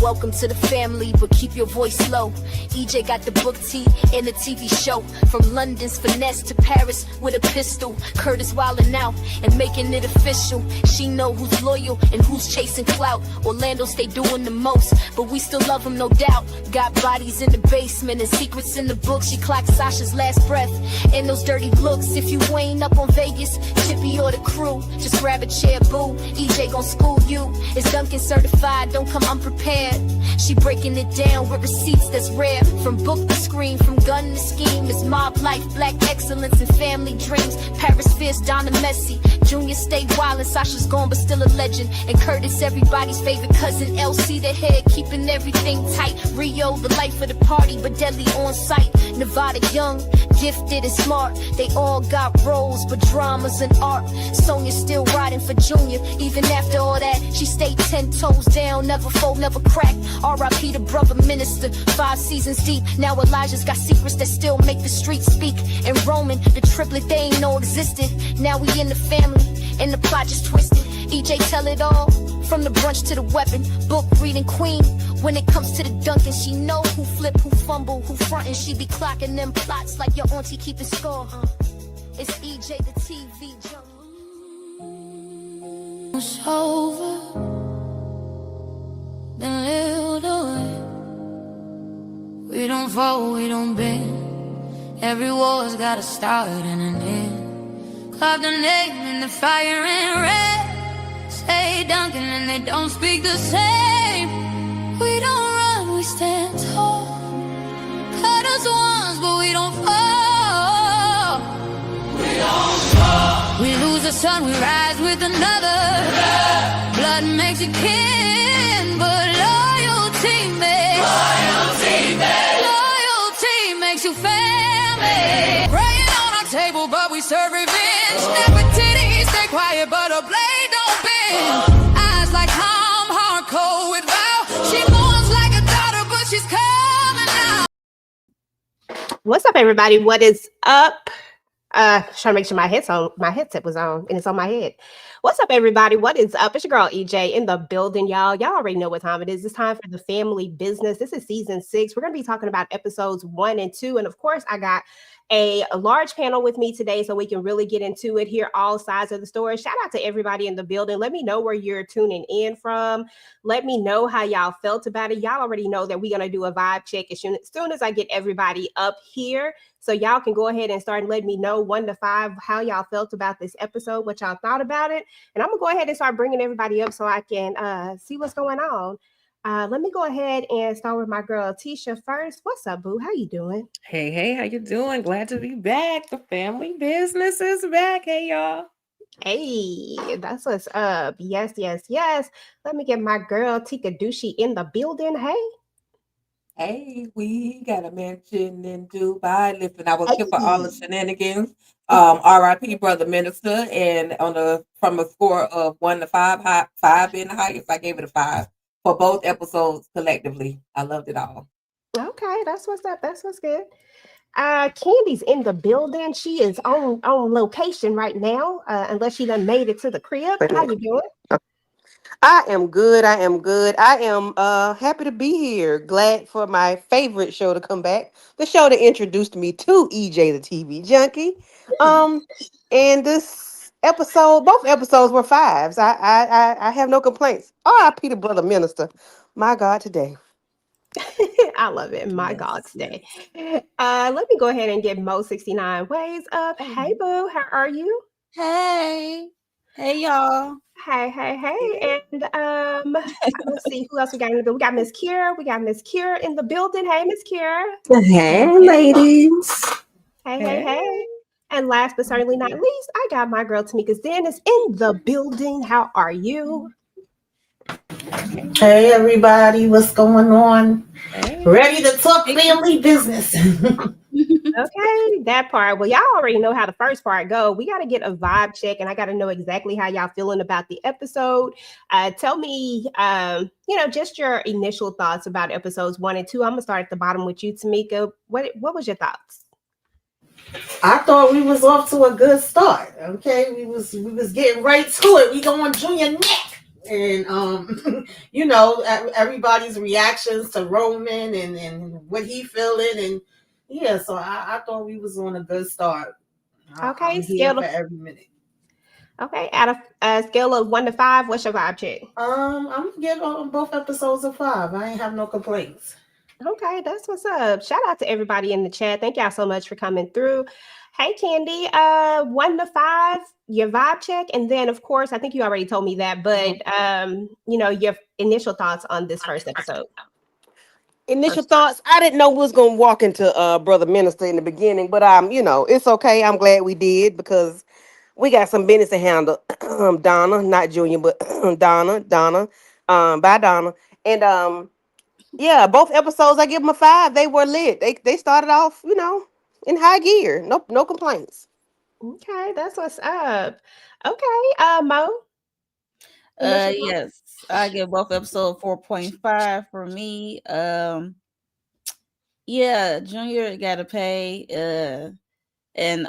welcome to the family, but keep your voice low. EJ got the book T and the TV show. From London's finesse to Paris with a pistol. Curtis wildin' out and making it official. She know who's loyal and who's chasing clout. Orlando stay doing the most, but we still love him, no doubt. Got bodies in the basement and secrets in the book. She clocked Sasha's last breath and those dirty looks. If you ain't up on Vegas, Chippy or the crew, just grab a chair, boo. EJ gon' school you. It's Duncan certified, don't come unprepared. She breaking it down with receipts that's rare. From book to screen, from gun to scheme. It's mob life, black excellence and family dreams. Paris Fierce, Donna Messi. Junior stay wild and Sasha's gone but still a legend. And Curtis, everybody's favorite cousin. LC the head, keeping everything tight. Rio, the life of the party, but deadly on sight. Nevada young, gifted and smart. They all got roles, but dramas and art. Sonia still riding for Junior. Even after all that, she stayed 10 toes down. Never fold, never crack. R.I.P. the brother minister. 5 seasons deep. Now Elijah's got secrets that still make the streets speak. And Roman, the triplet they ain't know existed. Now we in the family, and the plot just twisted. EJ tell it all, from the brunch to the weapon. Book reading queen. When it comes to the Duncan, she know who flip, who fumble, who front, and she be clocking them plots like your auntie keeping score. It's EJ the TV junkie. It's over, then lived away. We don't fall, we don't bend. Every war's got a start and an end. Carve the name in the fire and red. Say Duncan and they don't speak the same. We don't run, we stand tall. Cut us once, but we don't fall. We don't fall. We lose the sun, we rise with another. Yeah. Blood makes you kin, but loyalty makes you family. Praying on our table, but we serve revenge. Never titties, stay quiet, but a blade don't bend. Eyes like Tom, hard cold with vow. She mourns like a daughter, but she's coming out. What's up, everybody? What is up? Trying to make sure my headset was on, and it's on my head. What's up, everybody? What is up? It's your girl EJ in the building, y'all. Y'all already know what time it is. It's time for the family business. This is season 6. We're going to be talking about episodes 1 and 2. And of course, I got a large panel with me today so we can really get into it, hear all sides of the story. Shout out to everybody in the building. Let me know where you're tuning in from. Let me know how y'all felt about it. Y'all already know that we're going to do a vibe check as soon as I get everybody up here. So y'all can go ahead and start and let me know 1 to 5 how y'all felt about this episode, what y'all thought about it. And I'm going to go ahead and start bringing everybody up so I can see what's going on. Let me go ahead and start with my girl Tisha first. What's up, boo? How you doing? Hey, how you doing? Glad to be back. The family business is back. Hey, y'all. Hey, that's what's up. Yes. Let me get my girl Tika Dushi in the building. Hey, we got a mansion in Dubai. Listen, I was here for all the shenanigans. R.I.P. Brother Minister, and from a score of 1 to 5, 5 being the highest, I gave it a 5 for both episodes collectively. I loved it all. Okay, that's what's up. That's what's good. Candy's in the building. She is on location right now, unless she done made it to the crib. How you doing? I am good. I am happy to be here. Glad for my favorite show to come back. The show that introduced me to EJ the TV Junkie. And this episode, both episodes were 5s. I have no complaints. R.I.P. the brother minister. My God, today. I love it. My God, today. Let me go ahead and get Mo 69 Ways up. Hey, boo. How are you? Hey, y'all. Hey. And let's see who else we got in the building. We got Miss Kiera. We got Miss Kiera in the building. Hey, Miss Kiera. Hey, ladies. Hey. And last but certainly not least, I got my girl Tamika Dennis in the building. How are you? Hey, everybody. What's going on? Ready to talk family business. Okay, that part. Well, y'all already know how the first part go. We got to get a vibe check, and I got to know exactly how y'all feeling about the episode. Tell me, just your initial thoughts about episodes 1 and 2. I'm gonna start at the bottom with you, Tamika. What was your thoughts? I thought we was off to a good start. Okay, we was getting right to it. We going Junior neck. and you know, everybody's reactions to Roman and what he feeling, and yeah, so I thought we was on a good start. Okay, I'm here scale for of every minute. okay, out of scale of 1 to 5, what's your vibe check? I'm gonna give both episodes a 5. I ain't have no complaints. Okay, that's what's up. Shout out to everybody in the chat. Thank y'all so much for coming through. Hey Candy, 1 to 5, your vibe check, and then of course I think you already told me that, but you know, your initial thoughts on this first episode. Initial thoughts. I didn't know we was gonna walk into Brother Minister in the beginning, but you know, it's okay. I'm glad we did because we got some business to handle. Donna, not Junior, but Donna. Bye Donna. And yeah, both episodes I give them a 5. They were lit. They started off, you know, in high gear. No complaints. Okay, that's what's up. Okay, Mo. Initial thoughts? Yes, I give both episode 4.5 for me. Yeah, Junior gotta pay. And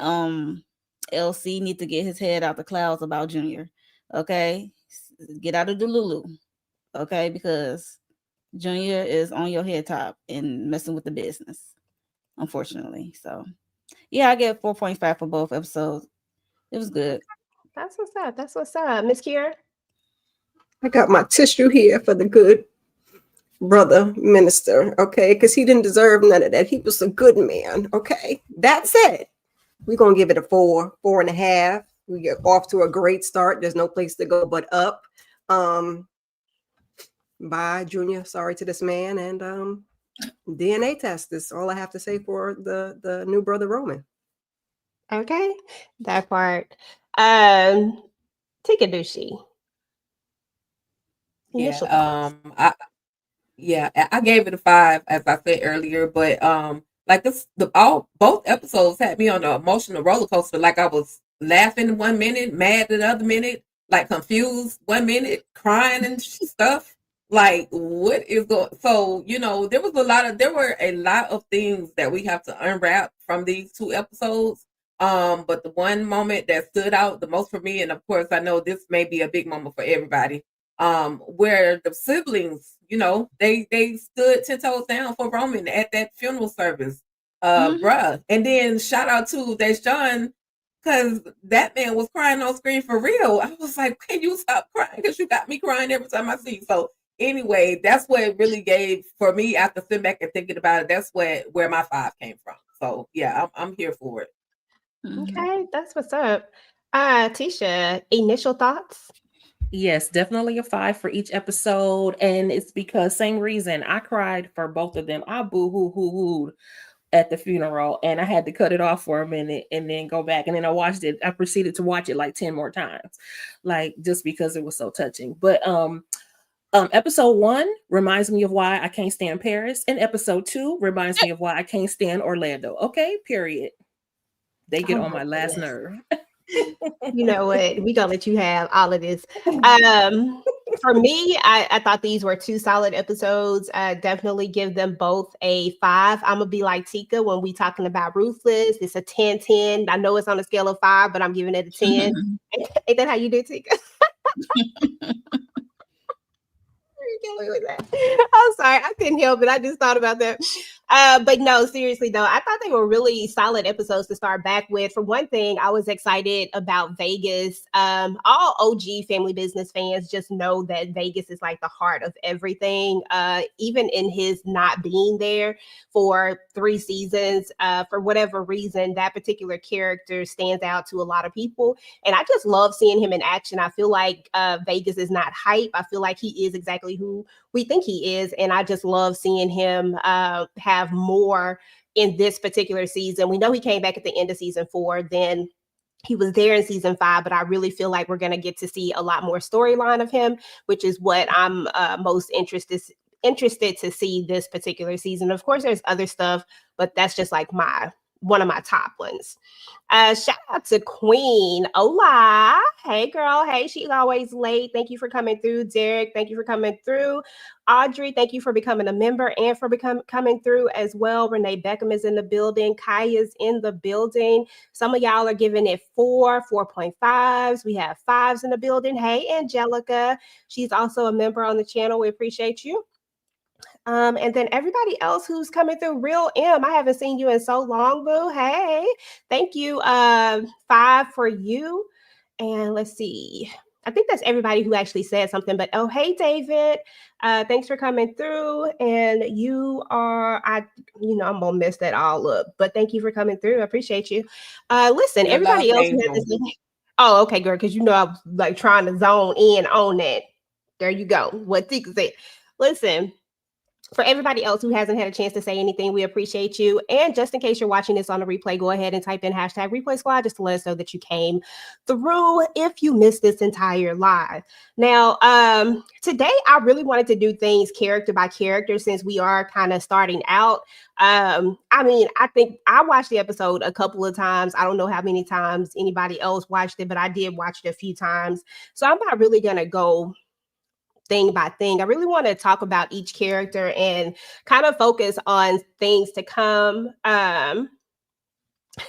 LC need to get his head out the clouds about Junior. Okay, get out of the Lulu. Okay, because Junior is on your head top and messing with the business, unfortunately. So yeah, I get 4.5 for both episodes. It was good. That's what's up. That's what's up. Miss Kiera. I got my tissue here for the good brother minister, okay? Because he didn't deserve none of that. He was a good man, okay? That said, we're going to give it a 4.5. We get off to a great start. There's no place to go but up. Bye, Junior. Sorry to this man. And DNA test is all I have to say for the new brother Roman. Okay, that part. Tikadushi. Initial thoughts. I gave it a 5, as I said earlier, but like both episodes had me on an emotional roller coaster. Like I was laughing 1 minute, mad the other minute, like confused 1 minute, crying and stuff. Like what is going? So you know, there were a lot of things that we have to unwrap from these 2 episodes. But the one moment that stood out the most for me, and of course I know this may be a big moment for everybody, where the siblings, you know, they stood 10 toes down for Roman at that funeral service, bruh. And then shout out to Deshaun, because that man was crying on screen for real. I was like, can you stop crying? Because you got me crying every time I see you. So anyway, that's what it really gave for me after sitting back and thinking about it. That's where my 5 came from. So yeah, I'm here for it. Okay, that's what's up. Tisha, initial thoughts? Yes, definitely a 5 for each episode. And it's because same reason I cried for both of them. I boo-hoo-hoo-hooed at the funeral and I had to cut it off for a minute and then go back. And then I watched it. I proceeded to watch it like 10 more times, like just because it was so touching. But episode 1 reminds me of why I can't stand Paris. And episode 2 reminds me of why I can't stand Orlando. Okay, period. They get on my last nerve. You know what? We gonna let you have all of this. For me, I thought these were 2 solid episodes. Definitely give them both a 5. I'm gonna be like Tika when we talking about Ruthless. It's a 10-10. I know it's on a scale of 5, but I'm giving it a 10. Ain't that how you do, Tika? I'm sorry, I couldn't help it. I just thought about that. But no, seriously though, I thought they were really solid episodes to start back with. For one thing, I was excited about Vegas. All OG Family Business fans just know that Vegas is like the heart of everything. Even in his not being there for 3 seasons, for whatever reason, that particular character stands out to a lot of people. And I just love seeing him in action. I feel like Vegas is not hype. I feel like he is exactly who we think he is. And I just love seeing him have more in this particular season. We know he came back at the end of season 4, then he was there in season 5, but I really feel like we're going to get to see a lot more storyline of him, which is what I'm most interested to see this particular season. Of course, there's other stuff, but that's just like my one of my top ones. Shout out to Queen Ola. Hey girl. Hey, she's always late. Thank you for coming through. Derek, thank you for coming through. Audrey, thank you for becoming a member and for coming through as well. Renee Beckham is in the building. Kaya's in the building. Some of y'all are giving it 4.5s. We have 5s in the building. Hey, Angelica. She's also a member on the channel. We appreciate you. And then everybody else who's coming through, Real M, I haven't seen you in so long, boo. Hey, thank you. 5 for you. And let's see. I think that's everybody who actually said something, but oh, hey, David. Thanks for coming through. And you are, I'm gonna mess that all up, but thank you for coming through. I appreciate you. Listen, everybody else who has this. Oh, okay, girl, because I was like trying to zone in on that. There you go. What Tika said. Listen. For everybody else who hasn't had a chance to say anything, we appreciate you. And just in case you're watching this on a replay, go ahead and type in hashtag replay squad just to let us know that you came through if you missed this entire live. Now, today I really wanted to do things character by character since we are kind of starting out. I think I watched the episode a couple of times. I don't know how many times anybody else watched it, but I did watch it a few times. So I'm not really going to go thing by thing. I really want to talk about each character and kind of focus on things to come.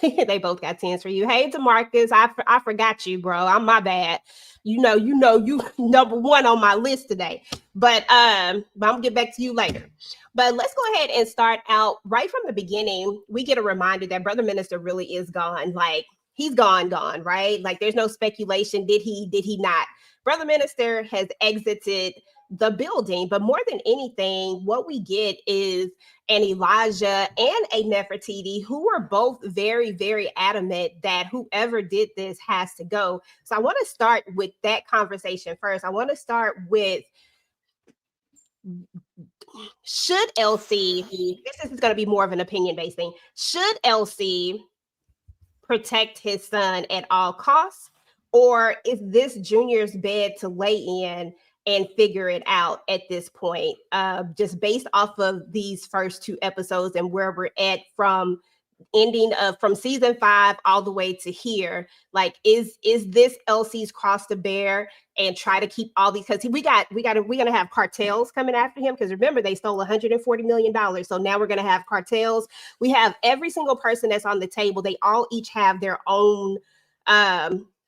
They both got 10s for you. Hey, DeMarcus, I forgot you, bro. I'm my bad. You number 1 on my list today. But I'm gonna get back to you later. But let's go ahead and start out right from the beginning. We get a reminder that Brother Minister really is gone. Like he's gone, right? Like there's no speculation. Did he not? Brother Minister has exited the building, but more than anything, what we get is an Elijah and a Nefertiti who were both very, very adamant that whoever did this has to go. So I want to start with that conversation first. I want to start with, should LC, this is going to be more of an opinion-based thing, should LC protect his son at all costs? Or is this Junior's bed to lay in and figure it out at this point? Just based off of these first 2 episodes and where we're at from season 5 all the way to here, like is this LC's cross to bear and try to keep all these, because we're gonna have cartels coming after him, because remember they stole $140 million. So now we're gonna have cartels. We have every single person that's on the table. They all each have their own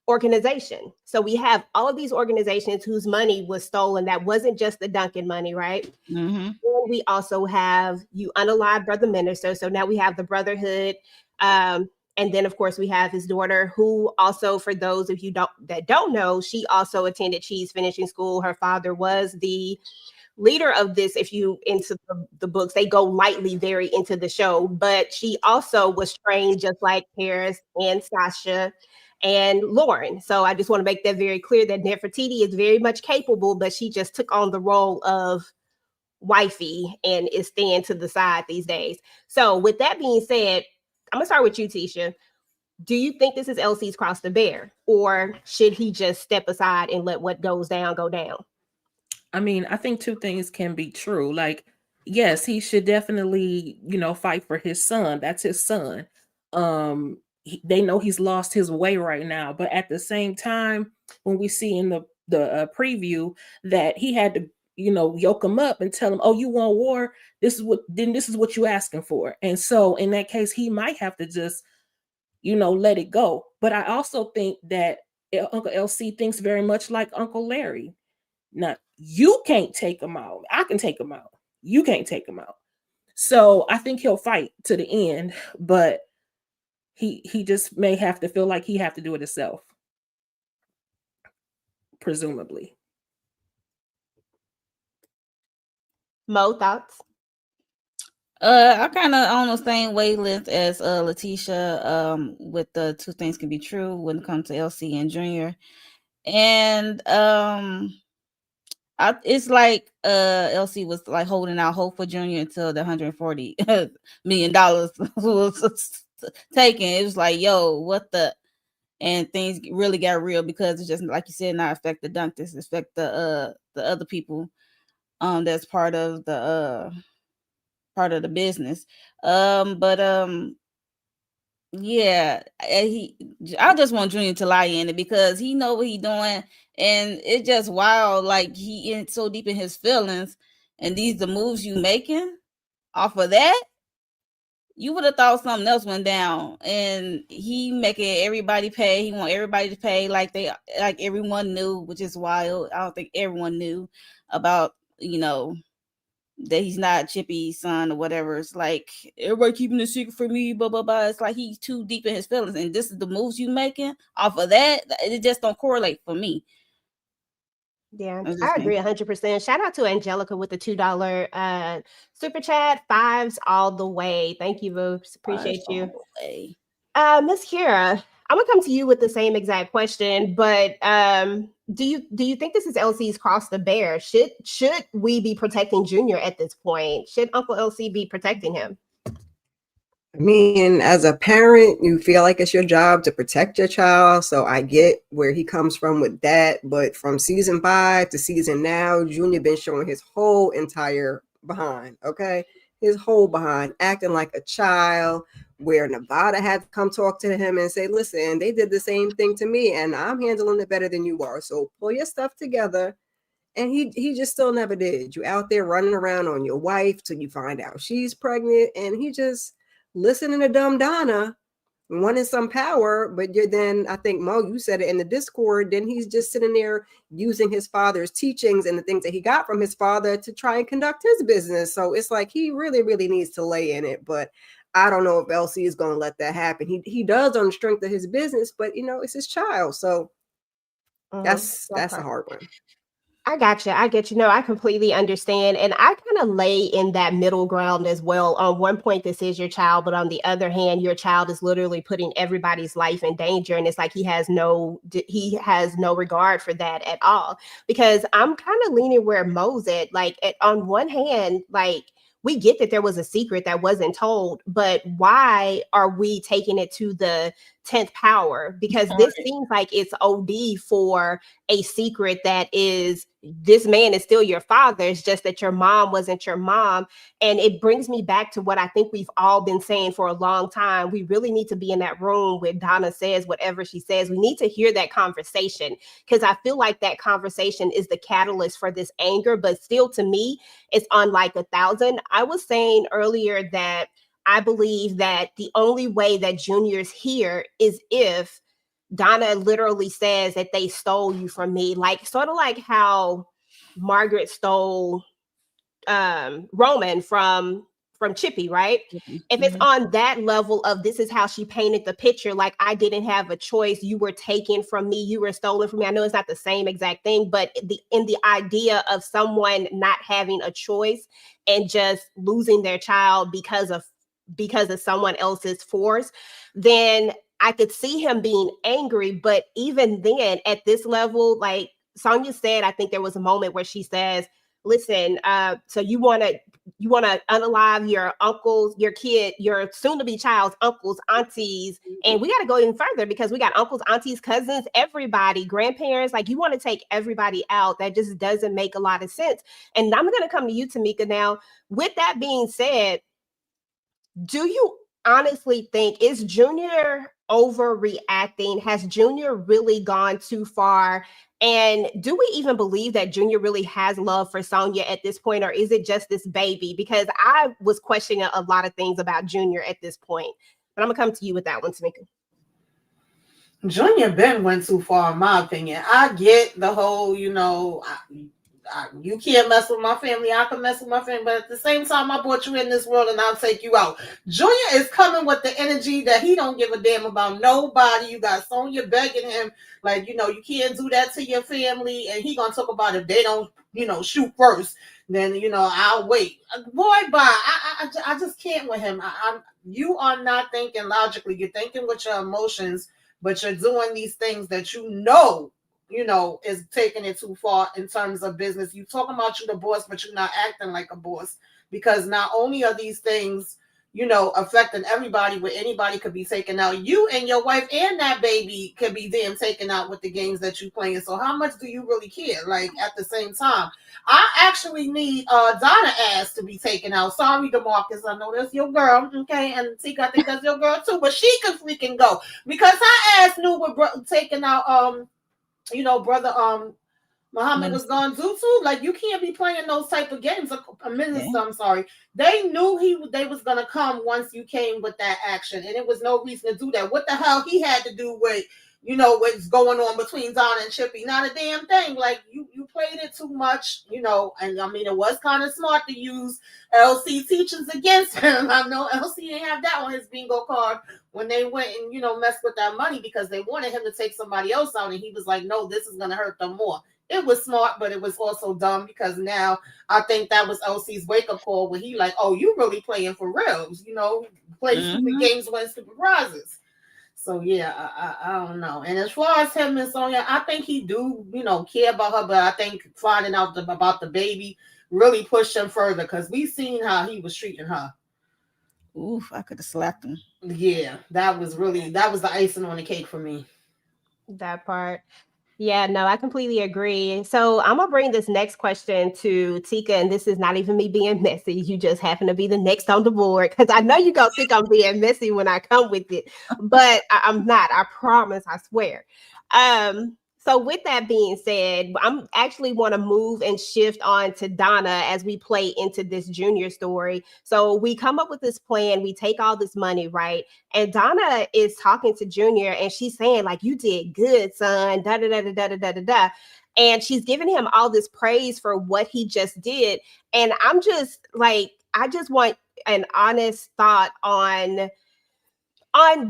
organization. So we have all of these organizations whose money was stolen. That wasn't just the Duncan money, right? Mm-hmm. And we also have you unalive Brother Minister. So now we have the Brotherhood. And then of course we have his daughter, who also, for those of you that don't know, she also attended Cheese Finishing School. Her father was the leader of this. If you into the books, they go lightly very into the show, but she also was trained just like Paris and Sasha and Lauren. So I just want to make that very clear that Nefertiti is very much capable, but she just took on the role of wifey and is staying to the side these days. So with that being said, I'm gonna start with you, Tisha. Do you think this is LC's cross to bear, or should he just step aside and let what goes down go down? I mean, I think 2 things can be true. Like, yes, he should definitely, fight for his son. That's his son. They know he's lost his way right now, but at the same time, when we see in the preview that he had to, yoke him up and tell him, "Oh, you want war? This is what you asking for." And so in that case, he might have to just, let it go. But I also think that Uncle LC thinks very much like Uncle Larry. Now, you can't take him out. I can take him out. You can't take him out. So I think he'll fight to the end, but he just may have to feel like he have to do it himself, presumably. Mo, thoughts? I kind of on the same wavelength as Letitia. With the 2 things can be true when it comes to LC and Junior, and it's like LC was like holding out hope for Junior until the $140 million was taken. It was like, yo, what the? And things really got real, because it's just like you said, not affect the Duncans, affect the other people that's part of the business. But Yeah, I just want Junior to lie in it because he know what he doing, and it's just wild. Like he in so deep in his feelings, and these the moves you making off of that. You would have thought something else went down, and he making everybody pay. He want everybody to pay like everyone knew, which is wild. I don't think everyone knew about that he's not Chippy's son or whatever. It's like everybody keeping a secret from me, blah blah blah. It's like he's too deep in his feelings, and this is the moves you making off of that. It just don't correlate for me. Yeah, I agree 100%. Shout out to Angelica with the $2 super chat. Fives all the way. Thank you, Voops. Appreciate you. Miss Kira, I'm gonna come to you with the same exact question, but do you think this is LC's cross to bear? Should we be protecting Junior at this point? Should Uncle LC be protecting him? I mean, as a parent, you feel like it's your job to protect your child. So I get where he comes from with that. But from season 5 to season now, Junior been showing his whole entire behind. Okay. His whole behind, acting like a child, where Nevada had to come talk to him and say, listen, they did the same thing to me and I'm handling it better than you are. So pull your stuff together. And he just still never did. You out there running around on your wife till you find out she's pregnant. And he just listening to dumb Donna, wanting some power, but you're then, I think, Mo, you said it in the Discord, then he's just sitting there using his father's teachings and the things that he got from his father to try and conduct his business. So it's like he really, really needs to lay in it. But I don't know if LC is going to let that happen. He does on the strength of his business, but, it's his child. So that's a hard one. I got you. I get you. No, I completely understand. And I kind of lay in that middle ground as well. On one point, this is your child, but on the other hand, your child is literally putting everybody's life in danger. And it's like he has no regard for that at all. Because I'm kind of leaning where Mo's at. Like on one hand, like we get that there was a secret that wasn't told, but why are we taking it to the 10th power? Because this seems like it's OD for a secret that is, this man is still your father. It's just that your mom wasn't your mom. And it brings me back to what I think we've all been saying for a long time. We really need to be in that room where Donna says whatever she says. We need to hear that conversation, because I feel like that conversation is the catalyst for this anger. But still, to me, it's on like 1,000. I was saying earlier that I believe that the only way that Junior's here is if Donna literally says that they stole you from me, like sort of like how Margaret stole Roman from Chippy, right? If it's on that level of this is how she painted the picture, like I didn't have a choice, you were taken from me, you were stolen from me. I know it's not the same exact thing, but in the idea of someone not having a choice and just losing their child because of someone else's force, then I could see him being angry. But even then, at this level, like Sonia said, I think there was a moment where she says, listen, so you want to unalive your uncles, your kid, your soon-to-be child's uncles, aunties, and we got to go even further because we got uncles, aunties, cousins, everybody, grandparents. Like you want to take everybody out. That just doesn't make a lot of sense. And I'm going to come to you, Tamika. Now, with that being said, do you honestly think, is Junior overreacting? Has Junior really gone too far? And do we even believe that Junior really has love for Sonia at this point, or is it just this baby? Because I was questioning a lot of things about Junior at this point. But I'm gonna come to you with that one, Tamika. Junior Ben went too far, in my opinion. I get the whole, you can't mess with my family, I can mess with my family, but at the same time, I brought you in this world and I'll take you out. Junior is coming with the energy that he don't give a damn about nobody. You got Sonia begging him, like, you can't do that to your family, and he gonna talk about if they don't, shoot first, then, I'll wait. Boy, bye. I just can't with him. You are not thinking logically. You're thinking with your emotions, but you're doing these things that is taking it too far in terms of business. You talking about you the boss, but you're not acting like a boss, because not only are these things, affecting everybody, where anybody could be taken out. You and your wife and that baby could be damn taken out with the games that you playing. So how much do you really care? Like, at the same time, I actually need Donna ass to be taken out. Sorry, DeMarcus, I know that's your girl, okay, and Tika, I think that's your girl too, but she could freaking go, because her ass knew what taking out brother Muhammad was going Zuzu. Like, you can't be playing those type of games. A minister, I'm sorry. They knew they was gonna come once you came with that action, and it was no reason to do that. What the hell he had to do with what's going on between Donna and Chippy? Not a damn thing. Like, you played it too much, and I mean, it was kind of smart to use LC teachings against him. I know LC didn't have that on his bingo card when they went and messed with that money, because they wanted him to take somebody else out, and he was like, no, this is gonna hurt them more. It was smart, but it was also dumb, because now I think that was LC's wake-up call, where he like, oh, you really playing for reals, play stupid games, win stupid prizes. So yeah, I don't know. And as far as him and Sonya, I think he do, care about her, but I think finding out about the baby really pushed him further, because we seen how he was treating her. Oof, I could have slapped him. Yeah, that was the icing on the cake for me. That part. Yeah, no, I completely agree. So I'm gonna bring this next question to Tika, and this is not even me being messy. You just happen to be the next on the board, because I know you're gonna think I'm being messy when I come with it, but I'm not. I promise. I swear. So with that being said, I'm actually want to move and shift on to Donna as we play into this Junior story. So we come up with this plan. We take all this money, right? And Donna is talking to Junior, and she's saying, like, you did good, son, da da da da da da da da. And she's giving him all this praise for what he just did. And I'm just like, I just want an honest thought on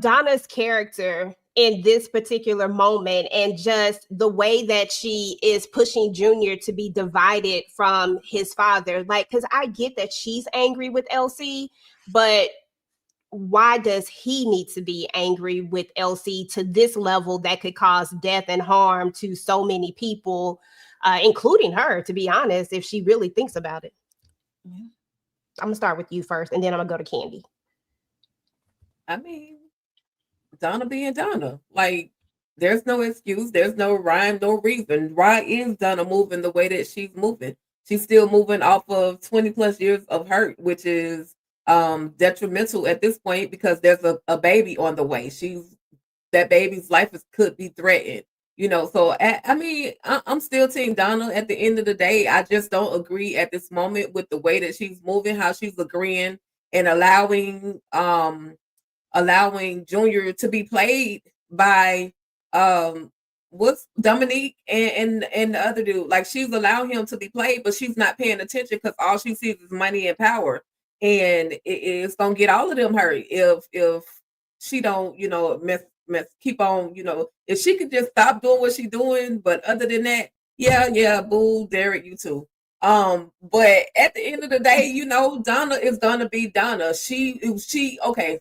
Donna's character in this particular moment, and just the way that she is pushing Junior to be divided from his father. Like, because I get that she's angry with LC, but why does he need to be angry with LC to this level that could cause death and harm to so many people, including her, to be honest, if she really thinks about it? Yeah. I'm gonna start with you first, and then I'm gonna go to Candy. I mean, Donna being Donna. Like, there's no excuse, there's no rhyme, no reason. Why is Donna moving the way that she's moving? She's still moving off of 20 plus years of hurt, which is detrimental at this point, because there's a baby on the way. That baby's life could be threatened. So I mean, I'm still team Donna at the end of the day. I just don't agree at this moment with the way that she's moving, how she's agreeing and allowing Junior to be played by what's Dominique and the other dude. Like, she's allowing him to be played, but she's not paying attention, because all she sees is money and power, and it's gonna get all of them hurt if she don't keep on, if she could just stop doing what she's doing. But other than that, yeah, boo, Derek, you too. But at the end of the day, Donna is gonna be Donna. She okay.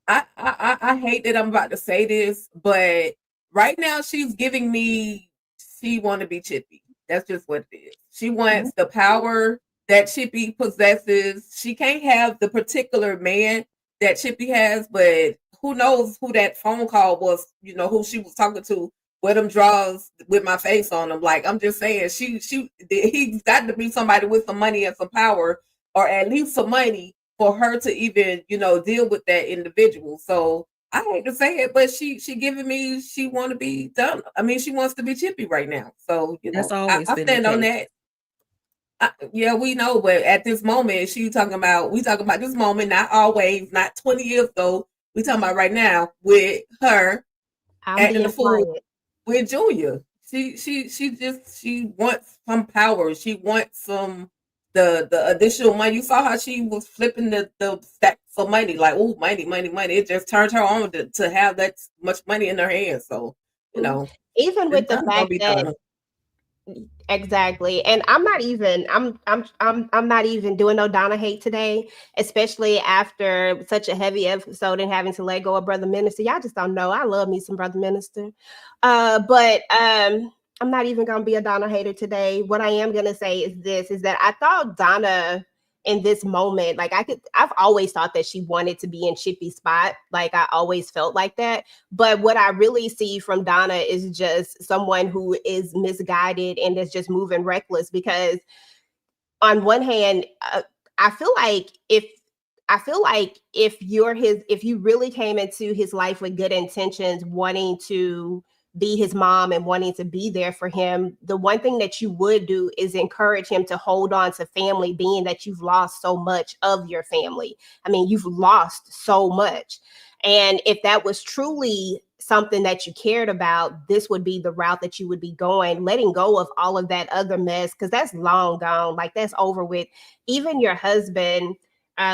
I hate that I'm about to say this, but right now she's giving me, she want to be Chippy. That's just what it is. She wants the power that Chippy possesses. She can't have the particular man that Chippy has, but who knows who that phone call was, who she was talking to, with them draws with my face on them. Like, I'm just saying, he's got to be somebody with some money and some power, or at least some money, for her to even, deal with that individual. So I hate to say it, but she giving me, she want to be done. I mean, she wants to be Chippy right now. So, That's always I been stand the on case. that. Yeah, we know, but at this moment, we talking about this moment, not always, not 20 years ago. We talking about right now with her acting the fool with Junior. She wants some power. She wants some the additional money. You saw how she was flipping the stacks of money, like, oh, money. It just turned her on to have that much money in her hands. So, even with the fact that exactly, and I'm not even doing no Donna hate today, especially after such a heavy episode and having to let go of Brother Minister. Y'all just don't know. I love me some Brother Minister, but I'm not even gonna be a Donna hater today. What I am gonna say is that I thought Donna in this moment. Like I've always thought that she wanted to be in Chippy's spot. Like I always felt like that. But what I really see from Donna is just someone who is misguided and is just moving reckless, because on one hand, I feel like if you really came into his life with good intentions, wanting to be his mom and wanting to be there for him, the one thing that you would do is encourage him to hold on to family, being that you've lost so much of your family. I mean, you've lost so much. And if that was truly something that you cared about, this would be the route that you would be going, letting go of all of that other mess, because that's long gone. Like that's over with. Even your husband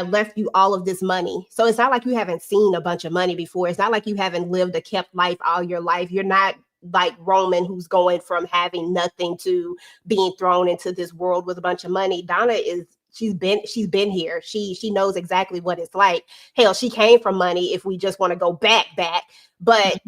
left you all of this money. So it's not like you haven't seen a bunch of money before. It's not like you haven't lived a kept life all your life. You're not like Roman, who's going from having nothing to being thrown into this world with a bunch of money. Donna she's been here. She knows exactly what it's like. Hell, she came from money if we just want to go back. But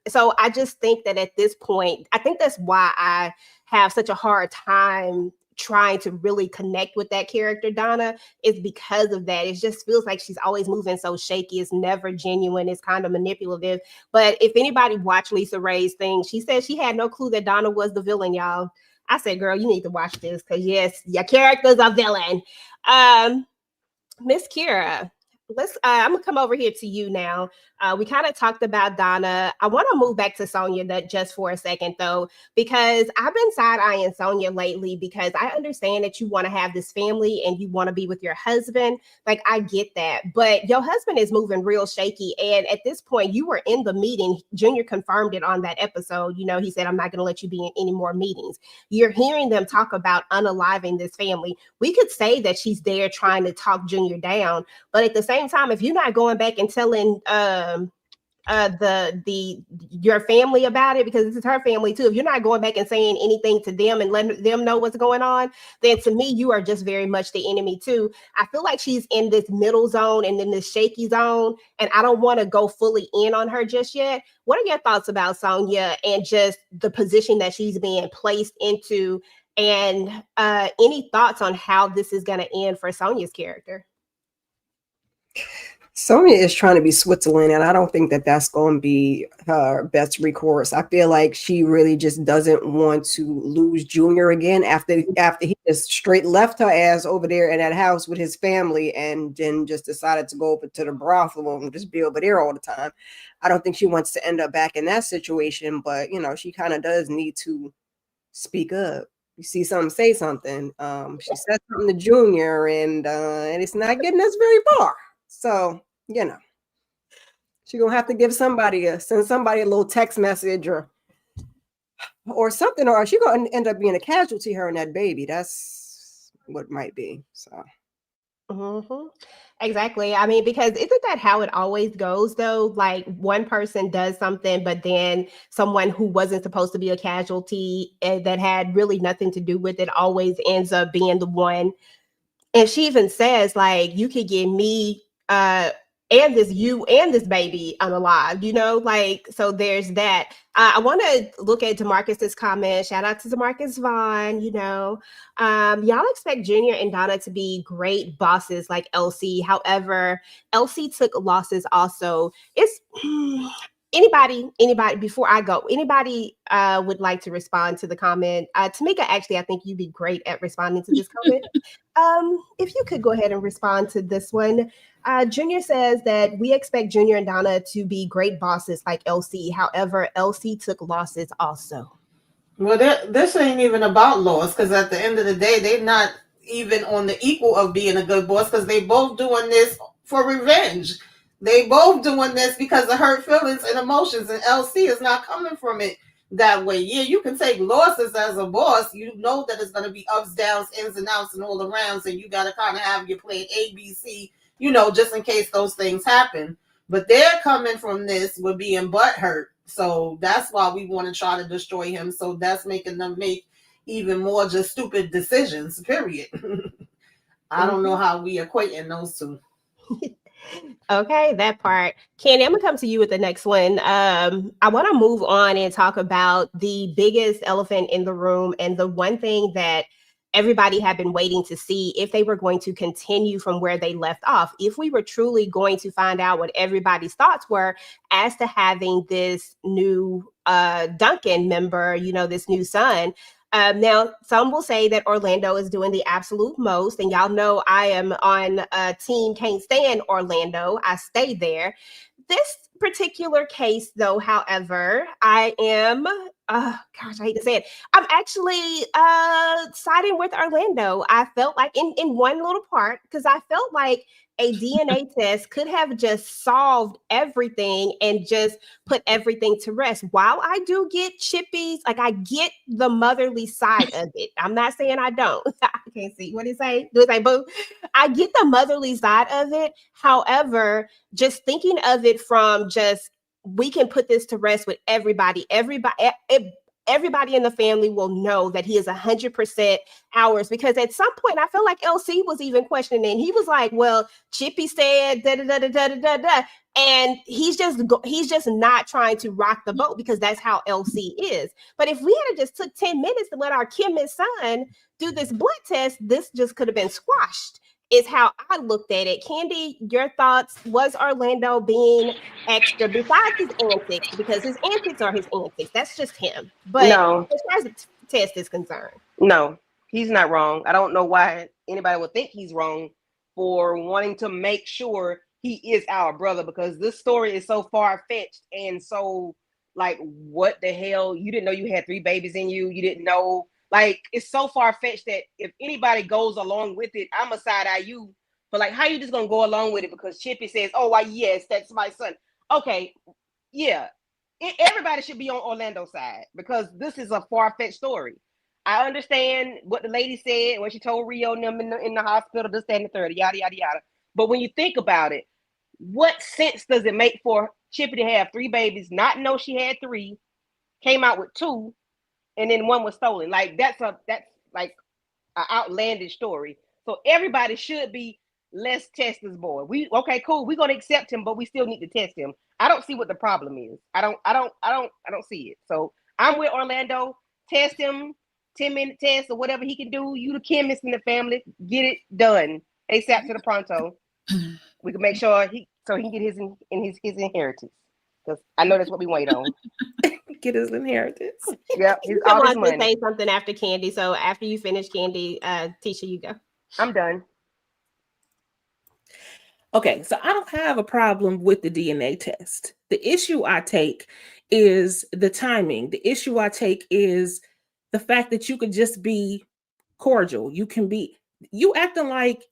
so I just think that at this point, I think that's why I have such a hard time trying to really connect with that character, Donna, is because of that. It just feels like she's always moving so shaky. It's never genuine. It's kind of manipulative. But if anybody watched Lisa Ray's thing, she said she had no clue that Donna was the villain, y'all. I said, girl, you need to watch this, because yes, your character's a villain. Miss Kira, I'm gonna come over here to you now. We kind of talked about Donna. I want to move back to Sonia just for a second, though, because I've been side-eyeing Sonia lately, because I understand that you want to have this family and you want to be with your husband. Like, I get that. But your husband is moving real shaky. And at this point, you were in the meeting. Junior confirmed it on that episode. You know, he said, I'm not going to let you be in any more meetings. You're hearing them talk about unaliving this family. We could say that she's there trying to talk Junior down. But at the same time, if you're not going back and telling your family about it, because this is her family too, if you're not going back and saying anything to them and letting them know what's going on, then to me, you are just very much the enemy too. I feel like she's in this middle zone and in this shaky zone, and I don't want to go fully in on her just yet. What are your thoughts about Sonia and just the position that she's being placed into, and any thoughts on how this is going to end for Sonia's character? Sonia is trying to be Switzerland, and I don't think that that's going to be her best recourse. I feel like she really just doesn't want to lose Junior again after he just straight left her ass over there in that house with his family, and then just decided to go over to the brothel and just be over there all the time. I don't think she wants to end up back in that situation, but you know, she kind of does need to speak up. You see something, say something. She said something to Junior, and it's not getting us very far. So, you know, she's gonna have to send somebody a little text message or something, or she's gonna end up being a casualty, her and that baby. That's what it might be. So Exactly. I mean, because isn't that how it always goes though? Like one person does something, but then someone who wasn't supposed to be a casualty that had really nothing to do with it always ends up being the one. And she even says, like, you could get me and this baby unalive, you know, like, so there's that. I want to look at DeMarcus's comment. Shout out to DeMarcus Vaughn. You know, y'all expect Junior and Donna to be great bosses like Elsie. However, Elsie took losses also. It's anybody before I go, anybody would like to respond to the comment? Tamika, actually, I think you'd be great at responding to this comment. If you could go ahead and respond to this one. Junior says that we expect Junior and Donna to be great bosses like Elsie. However, Elsie took losses also. Well, this ain't even about loss, because at the end of the day, they're not even on the equal of being a good boss, because they both doing this for revenge. They both doing this because of hurt feelings and emotions, and LC is not coming from it that way. Yeah, you can take losses as a boss. You know that it's going to be ups, downs, ins and outs, and all arounds, and you got to kind of have your plan A, B, C, you know, just in case those things happen. But they're coming from this with being butthurt. So that's why we want to try to destroy him. So that's making them make even more just stupid decisions, period. I don't know how we equating those two. Okay, that part. Candy, I'm gonna come to you with the next one. I want to move on and talk about the biggest elephant in the room, and the one thing that everybody had been waiting to see if they were going to continue from where they left off. If we were truly going to find out what everybody's thoughts were as to having this new Duncan member, you know, this new son. Now, some will say that Orlando is doing the absolute most, and y'all know I am on team can't stand Orlando. I stay there. This particular case, though, however, I am, gosh, I hate to say it, I'm actually siding with Orlando. I felt like in one little part, because I felt like a DNA test could have just solved everything and just put everything to rest. While I do get Chippy's, like I get the motherly side of it. I'm not saying I don't. I can't see. What do you say? Do it say boo? I get the motherly side of it. However, just thinking of it from just, we can put this to rest with everybody. Everybody in the family will know that he is 100% ours, because at some point I feel like LC was even questioning it. And he was like, well, Chippy said da da da da da da da, and he's just not trying to rock the boat, because that's how LC is. But if we had just took 10 minutes to let our Kim and son do this blood test, this just could have been squashed, is how I looked at it. Candy, your thoughts? Was Orlando being extra besides his antics? Because his antics are his antics. That's just him. But No. as far as the test is concerned, No, he's not wrong. I don't know why anybody would think he's wrong for wanting to make sure he is our brother, because this story is so far-fetched and so, like, what the hell? You didn't know you had 3 babies in you. You didn't know. Like, it's so far-fetched that if anybody goes along with it, I'm a side-eye you. But, like, how you just going to go along with it because Chippy says, oh, why, yes, that's my son. Okay, yeah. Everybody should be on Orlando's side, because this is a far-fetched story. I understand what the lady said when she told Rio and them in the hospital, this, that, and the third, yada, yada, yada. But when you think about it, what sense does it make for Chippy to have 3 babies, not know she had 3, came out with 2, and then 1 was stolen? Like, that's like an outlandish story. So everybody should be, let's test this boy. Okay, cool. We're gonna accept him, but we still need to test him. I don't see what the problem is. I don't see it. So I'm with Orlando. Test him, 10-minute test or whatever he can do. You the chemist in the family, get it done ASAP to the pronto. We can make sure he can get his inheritance, because I know that's what we wait on. Get his inheritance. Yeah, I want to say something after Candy. So after you finish, Candy, Tisha, you go. I'm done. Okay, so I don't have a problem with the DNA test. The issue I take is the timing. The issue I take is the fact that you could just be cordial. You acting like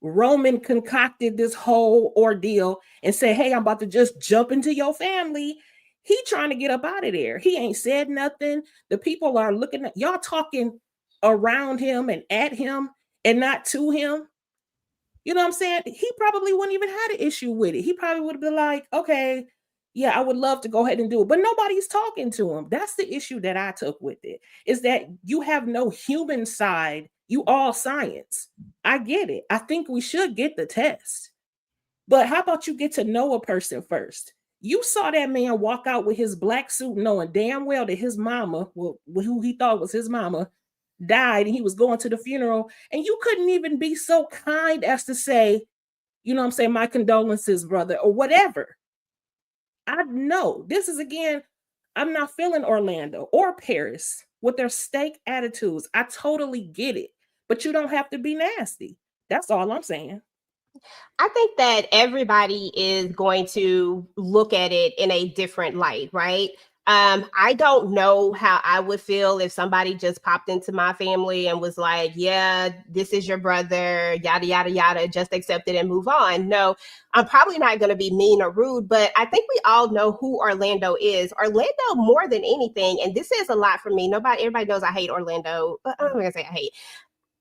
Roman concocted this whole ordeal and say, hey, I'm about to just jump into your family. He trying to get up out of there. He ain't said nothing. The people are looking at y'all, talking around him and at him and not to him. You know what I'm saying? He probably wouldn't even had an issue with it. He probably would have been like, okay, yeah, I would love to go ahead and do it. But nobody's talking to him. That's the issue that I took with it, is that you have no human side. You all science. I get it. I think we should get the test. But how about you get to know a person first? You saw that man walk out with his black suit knowing damn well that his mama, well, who he thought was his mama, died, and he was going to the funeral, and you couldn't even be so kind as to say, you know what I'm saying, my condolences, brother, or whatever. I know this is, again, I'm not feeling Orlando or Paris with their steak attitudes. I totally get it, but you don't have to be nasty. That's all I'm saying. I think that everybody is going to look at it in a different light, right? I don't know how I would feel if somebody just popped into my family and was like, yeah, this is your brother, yada, yada, yada, just accept it and move on. No, I'm probably not going to be mean or rude, but I think we all know who Orlando is. Orlando, more than anything, and this is a lot for me. Everybody knows I hate Orlando, but I'm not going to say I hate.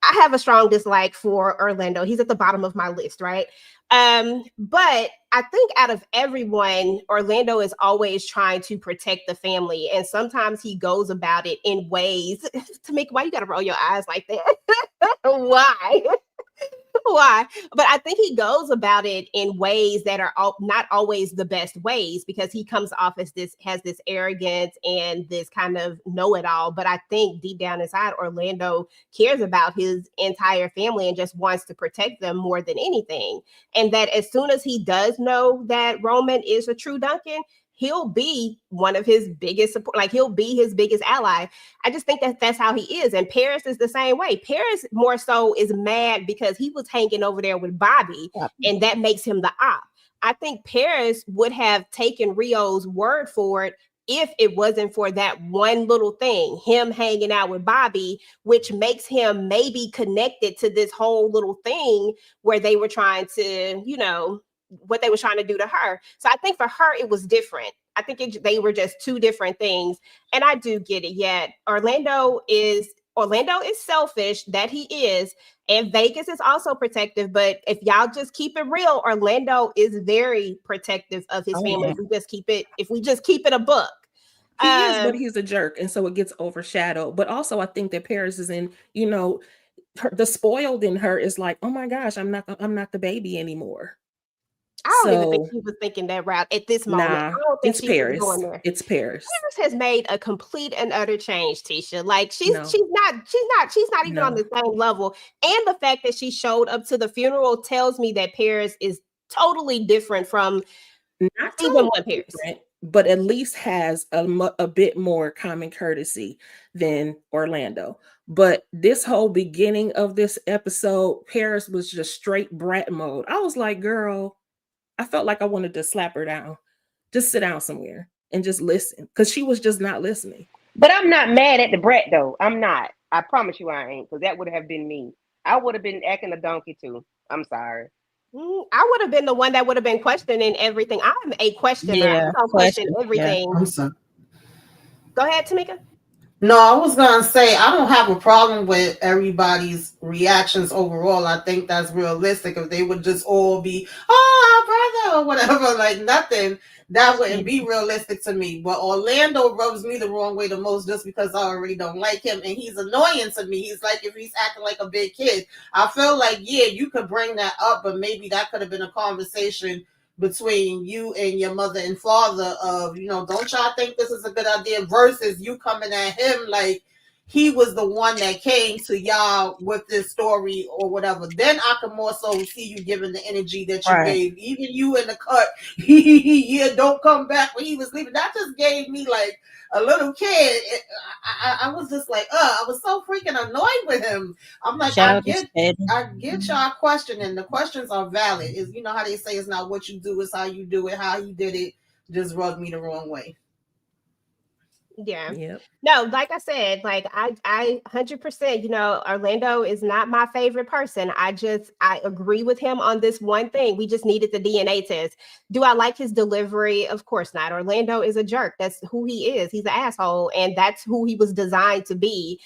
I have a strong dislike for Orlando. He's at the bottom of my list, right? But I think out of everyone, Orlando is always trying to protect the family. And sometimes he goes about it in ways, Tamika, why you got to roll your eyes like that? Why? why, but I think he goes about it in ways that are not always the best ways, because he comes off as has this arrogance and this kind of know-it-all. But I think deep down inside, Orlando cares about his entire family and just wants to protect them more than anything. And that as soon as he does know that Roman is a true Duncan, he'll be one of his biggest support, like he'll be his biggest ally. I just think that that's how he is. And Paris is the same way. Paris more so is mad because he was hanging over there with Bobby, and that makes him the op. I think Paris would have taken Rio's word for it if it wasn't for that one little thing, him hanging out with Bobby, which makes him maybe connected to this whole little thing where they were trying to, what they were trying to do to her. So I think for her, it was different. I think they were just two different things. And I do get it. Yeah, Orlando is selfish, that he is. And Vegas is also protective. But if y'all just keep it real, Orlando is very protective of his family. Yeah. If we just keep it a book. He is, but he's a jerk. And so it gets overshadowed. But also I think that Paris is in, the spoiled in her is like, oh my gosh, I'm not the baby anymore. I don't even think she was thinking that route at this moment. Nah, I don't think it's she Paris. was going there. It's Paris. Paris has made a complete and utter change, Tisha. Like she's not even on the same level. And the fact that she showed up to the funeral tells me that Paris is totally different from not even one Paris, but at least has a bit more common courtesy than Orlando. But this whole beginning of this episode, Paris was just straight brat mode. I was like, girl, I felt like I wanted to slap her down. Just sit down somewhere and just listen, because she was just not listening. But I'm not mad at the brat, though. I'm not. I promise you I ain't, because that would have been me. I would have been acting a donkey, too. I'm sorry. I would have been the one that would have been questioning everything. I'm a questioner. Yeah, I'm question everything. I'm sorry. Go ahead, Tamika. No, I was going to say, I don't have a problem with everybody's reactions overall. I think that's realistic. If they would just all be, oh, our brother, or whatever, like nothing, that wouldn't be realistic to me. But Orlando rubs me the wrong way the most, just because I already don't like him. And he's annoying to me. He's like, if he's acting like a big kid, I feel like, yeah, you could bring that up, but maybe that could have been a conversation between you and your mother and father of, don't y'all think this is a good idea, versus you coming at him like he was the one that came to y'all with this story or whatever. Then I can more so see you giving the energy that you gave. Even you in the cut, yeah, don't come back when he was leaving. That just gave me like a little kid. I was just like, I was so freaking annoyed with him. I'm like, I get y'all questioning. The questions are valid. Is how they say it's not what you do, it's how you do it. How he did it just rubbed me the wrong way. Yeah. Yep. No, like I said, like I 100%, Orlando is not my favorite person. I agree with him on this one thing. We just needed the DNA test. Do I like his delivery? Of course not. Orlando is a jerk. That's who he is. He's an asshole. And that's who he was designed to be.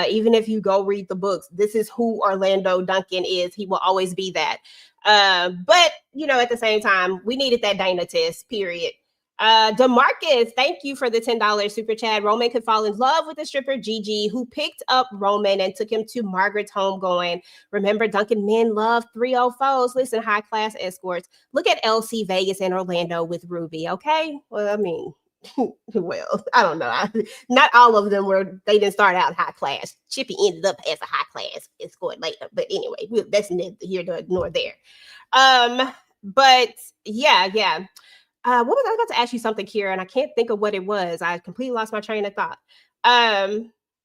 Even if you go read the books, this is who Orlando Duncan is. He will always be that. But at the same time, we needed that Dana test, period. DeMarcus, thank you for the $10 super chat. Roman could fall in love with the stripper Gigi, who picked up Roman and took him to Margaret's homegoing. Remember, Duncan men love 304s. Listen, high class escorts. Look at LC Vegas and Orlando with Ruby. Okay, well, I mean, well, I don't know. Not all of them they didn't start out high class. Chippy ended up as a high class escort later. But anyway, that's neither here nor there. But yeah. What was I about to ask you something, Kira, and I can't think of what it was. I completely lost my train of thought.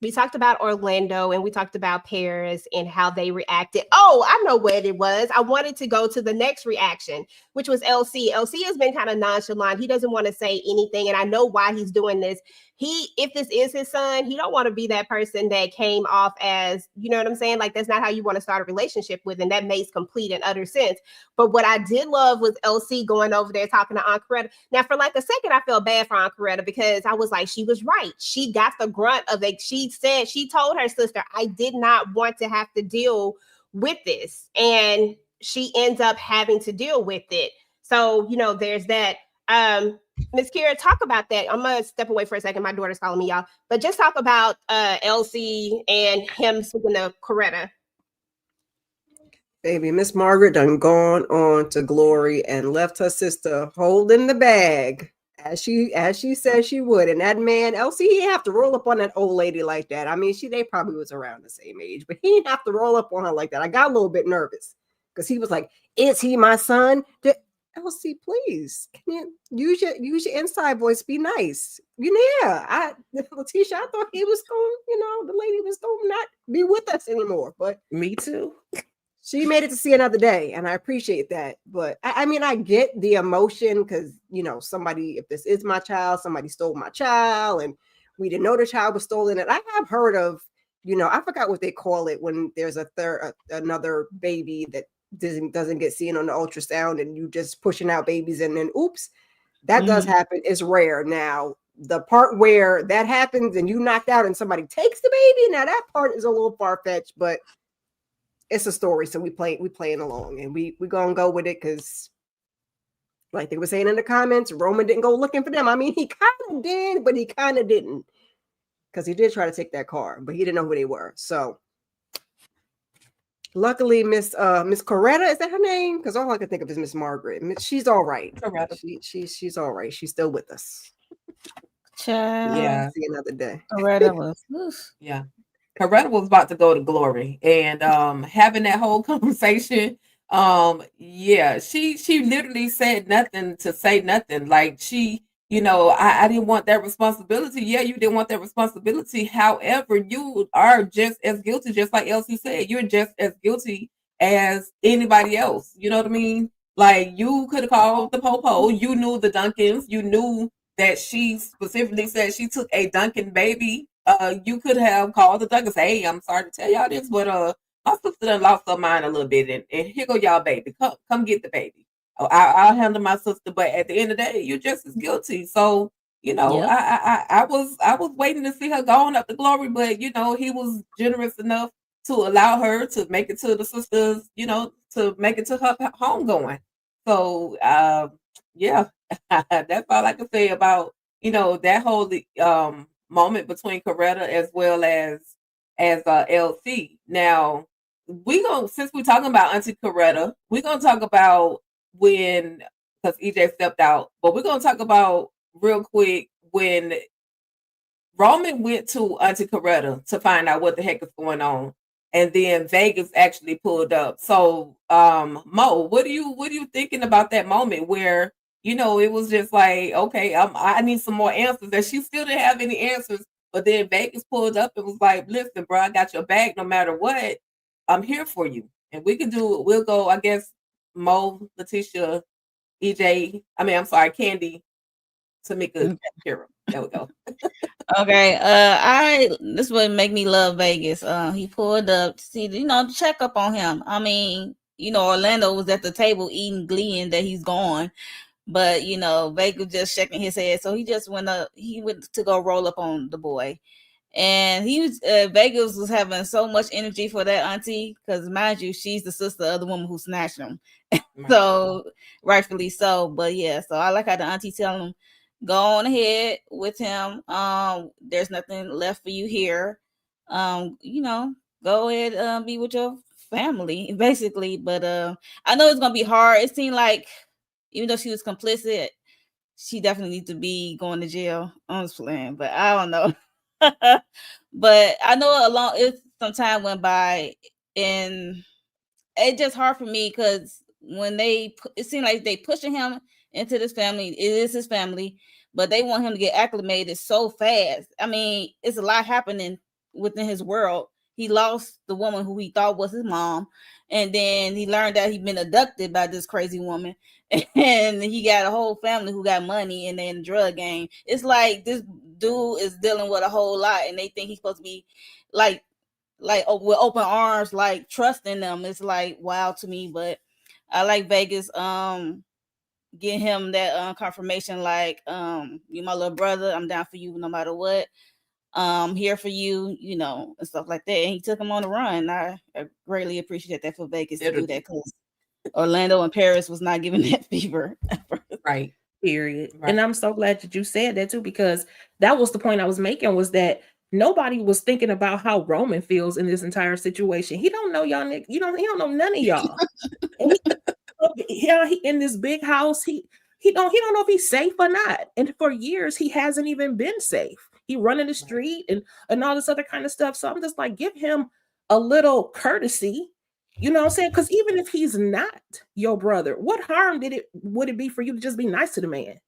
We talked about Orlando and we talked about Paris and how they reacted. Oh, I know what it was. I wanted to go to the next reaction, which was LC. LC has been kind of nonchalant. He doesn't want to say anything, and I know why he's doing this. If this is his son, he don't want to be that person that came off as, you know what I'm saying? Like, that's not how you want to start a relationship with, and that makes complete and utter sense. But what I did love was LC going over there talking to Aunt Coretta. Now, for like a second, I felt bad for Aunt Coretta because I was like, she was right. She got the grunt of it. She told her sister, I did not want to have to deal with this. And she ends up having to deal with it. So, there's that. Ms. Kira, talk about that. I'm going to step away for a second. My daughter's calling me, y'all. But just talk about LC and him speaking to Coretta. Baby, Miss Margaret done gone on to glory and left her sister holding the bag as she said she would. And that man, LC, he didn't have to roll up on that old lady like that. I mean, they probably was around the same age, but he didn't have to roll up on her like that. I got a little bit nervous because he was like, "Is he my son?" LC, please, can you use your inside voice? Be nice. Letitia, I thought he was going, the lady was going to not be with us anymore. But Me too. she made it to see another day, and I appreciate that. But I mean, I get the emotion because somebody, if this is my child, somebody stole my child, and we didn't know the child was stolen. And I have heard of, I forgot what they call it when there's another baby that doesn't get seen on the ultrasound, and you just pushing out babies, and then oops, that does happen. It's rare. Now, the part where that happens and you knocked out and somebody takes the baby, now that part is a little far-fetched, but it's a story, so we playing along, and we gonna go with it because, like they were saying in the comments, Roman didn't go looking for them. I mean, he kind of did, but he kind of didn't, because he did try to take that car, but he didn't know who they were. So luckily, Miss Coretta, is that her name? Because all I can think of is Miss Margaret. She's all right. She's all right. She's still with us. Child. Yeah. See another day. Coretta was. Oof. Yeah. Coretta was about to go to glory, and having that whole conversation, yeah, she literally said nothing to say nothing. Like she, I didn't want that responsibility. Yeah, you didn't want that responsibility. However, you are just as guilty, just like Elsie said, you're just as guilty as anybody else. You know what I mean? Like you could have called the popo. You knew the Duncans. You knew that she specifically said she took a Duncan baby. You could have called the Duncans. Hey, I'm sorry to tell y'all this, but my sister done lost her mind a little bit, and here go y'all baby. Come get the baby. Oh, I'll handle my sister, but at the end of the day, you're just as guilty. So Yep. I was waiting to see her going up to glory, but he was generous enough to allow her to make it to the sisters, to make it to her home going. So yeah, that's all I can say about that whole moment between Coretta as well as LC. Now since we're talking about Auntie Coretta, we're gonna talk about when, because EJ stepped out, but we're gonna talk about real quick when Roman went to Auntie Coretta to find out what the heck is going on, and then Vegas actually pulled up. So Mo, what are you thinking about that moment where it was just like, okay, I need some more answers, and she still didn't have any answers, but then Vegas pulled up and was like, listen, bro, I got your back no matter what. I'm here for you, and we'll go, I guess, Mo, Letitia, EJ, Candy, Tamika, Kira. There we go. Okay. This would make me love Vegas. He pulled up to see, to check up on him. I mean, Orlando was at the table eating glee and that he's gone. But Vegas just shaking his head. So he just went to go roll up on the boy. And he was Vegas was having so much energy for that auntie, because mind you, she's the sister of the woman who snatched him. So rightfully so. But yeah, so I like how the auntie telling him, go on ahead with him. There's nothing left for you here. Go ahead, be with your family, basically. But I know it's gonna be hard. It seemed like even though she was complicit, she definitely needs to be going to jail. I'm just playing, but I don't know. But I know some time went by, and it's just hard for me because when it seemed like they pushing him into this family. It is his family, but they want him to get acclimated so fast. I mean, it's a lot happening within his world. He lost the woman who he thought was his mom, and then he learned that he'd been abducted by this crazy woman, and he got a whole family who got money and then drug game. It's like this dude is dealing with a whole lot, and they think he's supposed to be like with open arms, like trusting them. It's like wow to me, but I like Vegas get him that confirmation, like you my little brother, I'm down for you no matter what. Here for you, and stuff like that. And he took him on the run. I greatly appreciate that for Vegas to do that, because Orlando and Paris was not giving that fever. Right. Period. Right. And I'm so glad that you said that too, because that was the point I was making, was that nobody was thinking about how Roman feels in this entire situation. He don't know y'all. He don't know none of y'all. And he in this big house. He don't know if he's safe or not. And for years, he hasn't even been safe. He running the street and all this other kind of stuff. So I'm just like, give him a little courtesy. You know what I'm saying? Because even if he's not your brother, what harm would it be for you to just be nice to the man?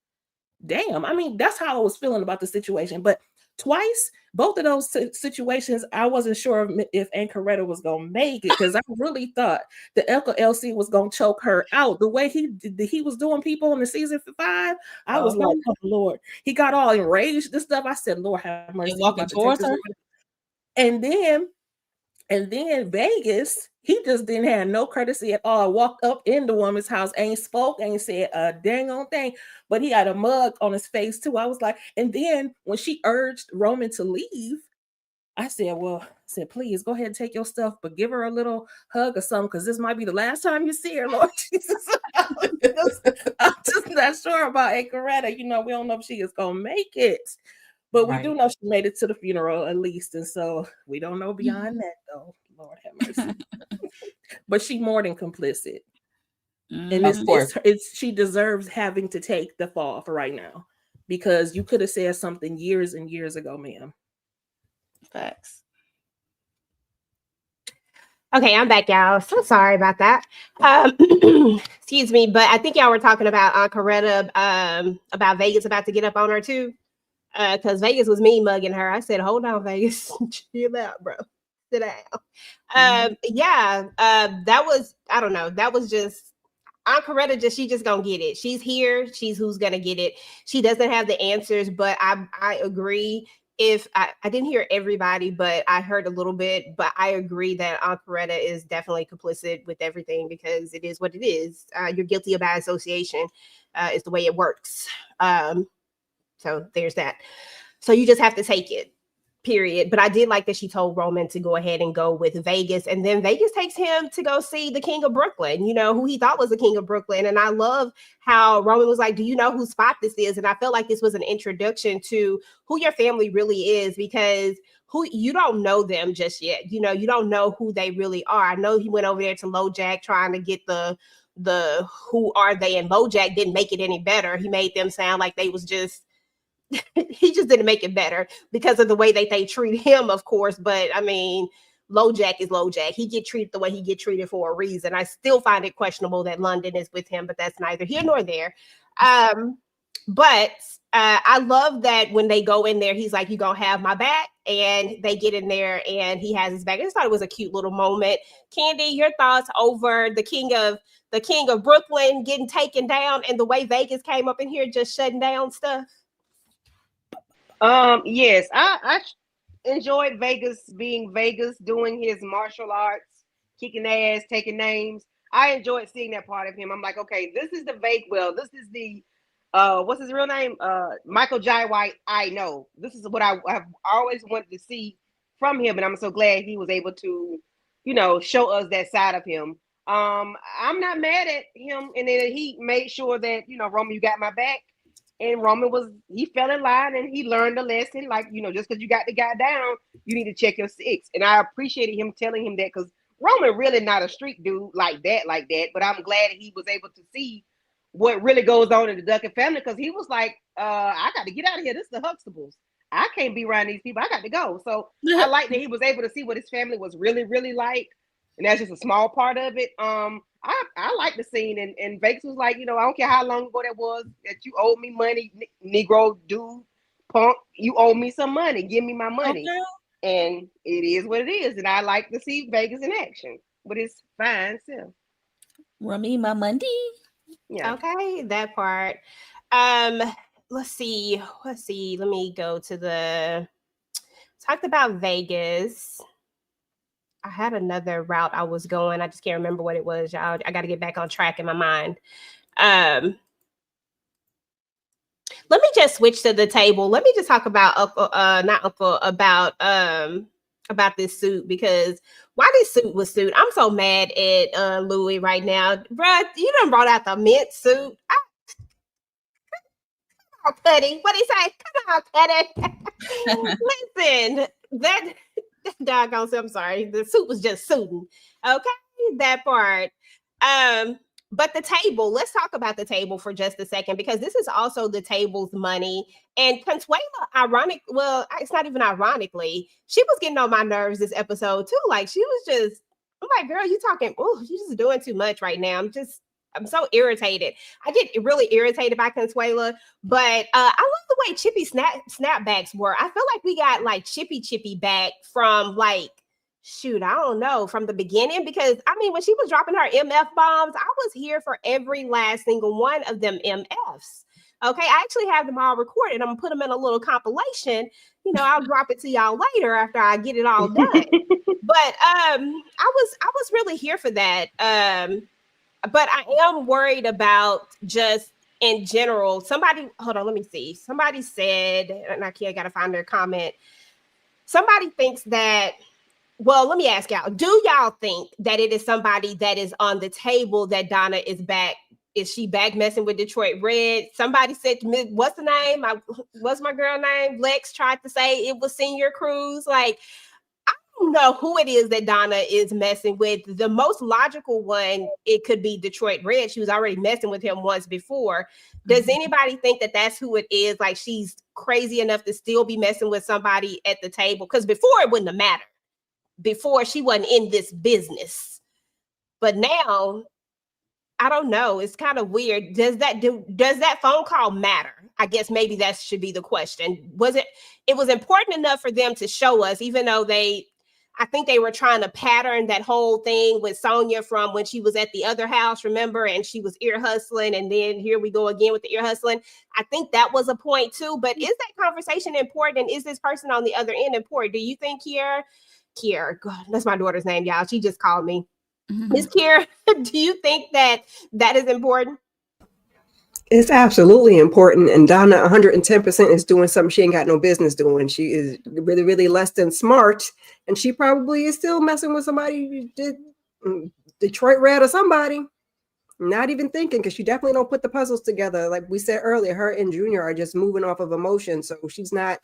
Damn. I mean, that's how I was feeling about the situation. But twice, both of those situations, I wasn't sure if Ancoretta was gonna make it, because I really thought the Uncle LC was gonna choke her out. The way he was doing people in the season 5, I was like, oh Lord. He got all enraged and stuff. I said, Lord have mercy. Walking towards her. And then Vegas, he just didn't have no courtesy at all. Walked up in the woman's house, ain't spoke, ain't said a dang on thing, but he had a mug on his face too. I was like, and then when she urged Roman to leave, I said, please go ahead and take your stuff, but give her a little hug or something, because this might be the last time you see her, Lord Jesus. I'm just not sure about Ancoretta. You know, we don't know if she is going to make it. But we do know she made it to the funeral at least. And so we don't know beyond that, though. Lord have mercy. But she more than complicit. And she deserves having to take the fall for right now. Because you could have said something years and years ago, ma'am. Facts. Okay, I'm back, y'all. So sorry about that. Excuse me, but I think y'all were talking about Ancoretta, about Vegas about to get up on her too. Because Vegas was mean mugging her. I said, hold on, Vegas. Chill out, bro. Sit down. That was, I don't know. That was just, Ancoretta she just gonna get it. She's here. She's who's gonna get it. She doesn't have the answers, but I agree. If I didn't hear everybody, but I heard a little bit, but I agree that Ancoretta is definitely complicit with everything, because it is what it is. You're guilty by association is the way it works. So there's that. So you just have to take it, period. But I did like that she told Roman to go ahead and go with Vegas. And then Vegas takes him to go see the King of Brooklyn, you know, who he thought was the King of Brooklyn. And I love how Roman was like, do you know whose spot this is? And I felt like this was an introduction to who your family really is, because you don't know them just yet. You know, you don't know who they really are. I know he went over there to LoJack trying to get the who are they, and LoJack didn't make it any better. He made them sound like they was just, he just didn't make it better because of the way that they treat him, of course. But I mean, LoJack is LoJack. He get treated the way he get treated for a reason. I still find it questionable that London is with him, but that's neither here nor there. But I love that when they go in there, he's like, you gonna have my back, and they get in there and he has his back. I just thought it was a cute little moment. Candy, your thoughts over the King of Brooklyn getting taken down, and the way Vegas came up in here just shutting down stuff? Yes, I enjoyed Vegas being Vegas, doing his martial arts, kicking ass, taking names. I enjoyed seeing that part of him. I'm like, okay, this is the this is the what's his real name? Michael Jai White. I know this is what I've always wanted to see from him, and I'm so glad he was able to, you know, show us that side of him. I'm not mad at him, and then he made sure that, you know, Roman, you got my back. And Roman he fell in line and he learned a lesson. Like, you know, just because you got the guy down, you need to check your six. And I appreciated him telling him that, because Roman really not a street dude like that. But I'm glad he was able to see what really goes on in the Duncan family, because he was like, I got to get out of here. This is the Huxtables. I can't be around these people. I got to go. So I like that he was able to see what his family was really, really like. And that's just a small part of it. I like the scene, and Vegas was like, you know, I don't care how long ago that was that you owed me money, Negro dude, punk, you owe me some money, give me my money. Okay. And it is what it is, and I like to see Vegas in action, but it's fine still. Run me my money. Yeah. Okay, that part. Let's see. Let me go to talked about Vegas. I had another route I was going. I just can't remember what it was, y'all. I got to get back on track in my mind. Let me just switch to the table. Let me just talk about about this suit, because why this suit was suit? I'm so mad at Louis right now. Bruh, you done brought out the mint suit. on, Teddy. What do you say? Come on, Teddy. Listen, that doggone. I'm sorry. The suit was just suiting. Okay, that part. But the table. Let's talk about the table for just a second because this is also the table's money. And Consuela, well, it's not even ironically, she was getting on my nerves this episode too. Like she was just, I'm like, girl, you talking? Oh, you just doing too much right now. I'm so irritated. I get really irritated by Consuela, but I love the way Chippy snapbacks were. I feel like we got like Chippy back from like, shoot, I don't know, from the beginning, because I mean, when she was dropping her MF bombs, I was here for every last single one of them MFs. Okay, I actually have them all recorded. I'm gonna put them in a little compilation. You know, I'll drop it to y'all later after I get it all done. But I was really here for that. But I am worried about just in general. Hold on, let me see. Somebody said, and I gotta find their comment. Somebody thinks that. Well, let me ask y'all, do y'all think that it is somebody that is on the table that Donna is back? Is she back messing with Detroit Red? Somebody said, what's the name? What's my girl name? Lex tried to say it was Senior Cruz. Like, I don't know who it is that Donna is messing with. The most logical one, it could be Detroit Red. She was already messing with him once before. Does anybody think that that's who it is? Like, she's crazy enough to still be messing with somebody at the table? Because before it wouldn't have mattered. Before she wasn't in this business, but now I don't know. It's kind of weird. Does that phone call matter? I guess maybe that should be the question. It was important enough for them to show us, even though I think they were trying to pattern that whole thing with Sonia from when she was at the other house, remember? And she was ear hustling. And then here we go again with the ear hustling. I think that was a point too, but is that conversation important? And is this person on the other end important? Do you think Kiera, God, that's my daughter's name, y'all. She just called me. Miss Kiera, do you think that is important? It's absolutely important. And Donna 110% is doing something she ain't got no business doing. She is really, really less than smart. And she probably is still messing with somebody, Detroit Red or somebody. Not even thinking, because she definitely don't put the puzzles together. Like we said earlier, her and Junior are just moving off of emotion. So she's not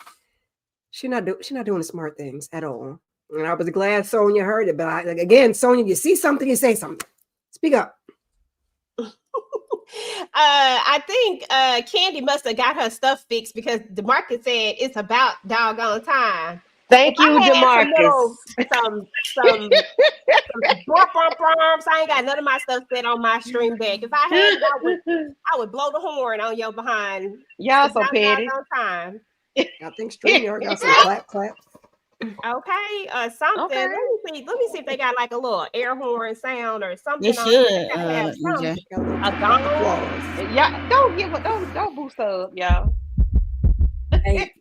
doing the smart things at all. And I was glad Sonia heard it. But again, Sonia, you see something, you say something. Speak up. I think Candy must have got her stuff fixed because DeMarcus said it's about doggone time. Thank you, DeMarcus. Some I ain't got none of my stuff set on my stream deck. If I had it, I would blow the horn on your behind. Y'all so petty. Time. I think StreamYard got some claps. Okay, something. Okay. Let me see if they got like a little air horn sound or something. They should. A Applause. Yeah, don't boost up, y'all. Hey.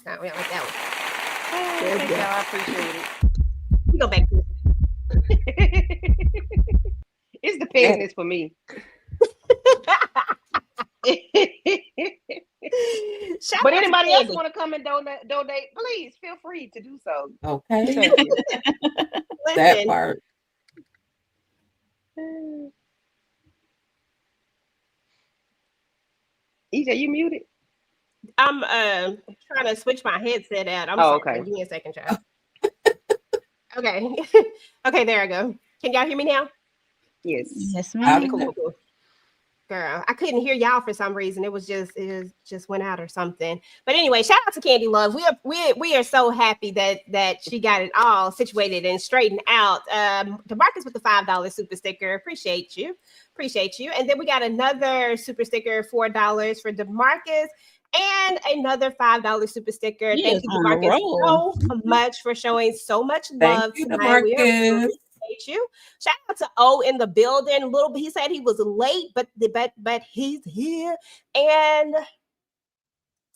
Not really that one. Thank y'all, I appreciate it. We go back to It's the business for me. But anybody else want to come and donate, please feel free to do so. Okay. That part. EJ, you muted? I'm trying to switch my headset out. I'm sorry. Okay. Give me a second, child. Okay. Okay, there I go. Can y'all hear me now? Yes. Yes, ma'am. Cool. Girl, I couldn't hear y'all for some reason. It just went out or something. But anyway, shout out to Candy Love. We are so happy that she got it all situated and straightened out. DeMarcus with the $5 super sticker. Appreciate you. And then we got another super sticker, $4 for DeMarcus, and another $5 super sticker. Thank you, DeMarcus, so much for showing so much love tonight. We appreciate you. Shout out to O in the building. He said he was late, but he's here. And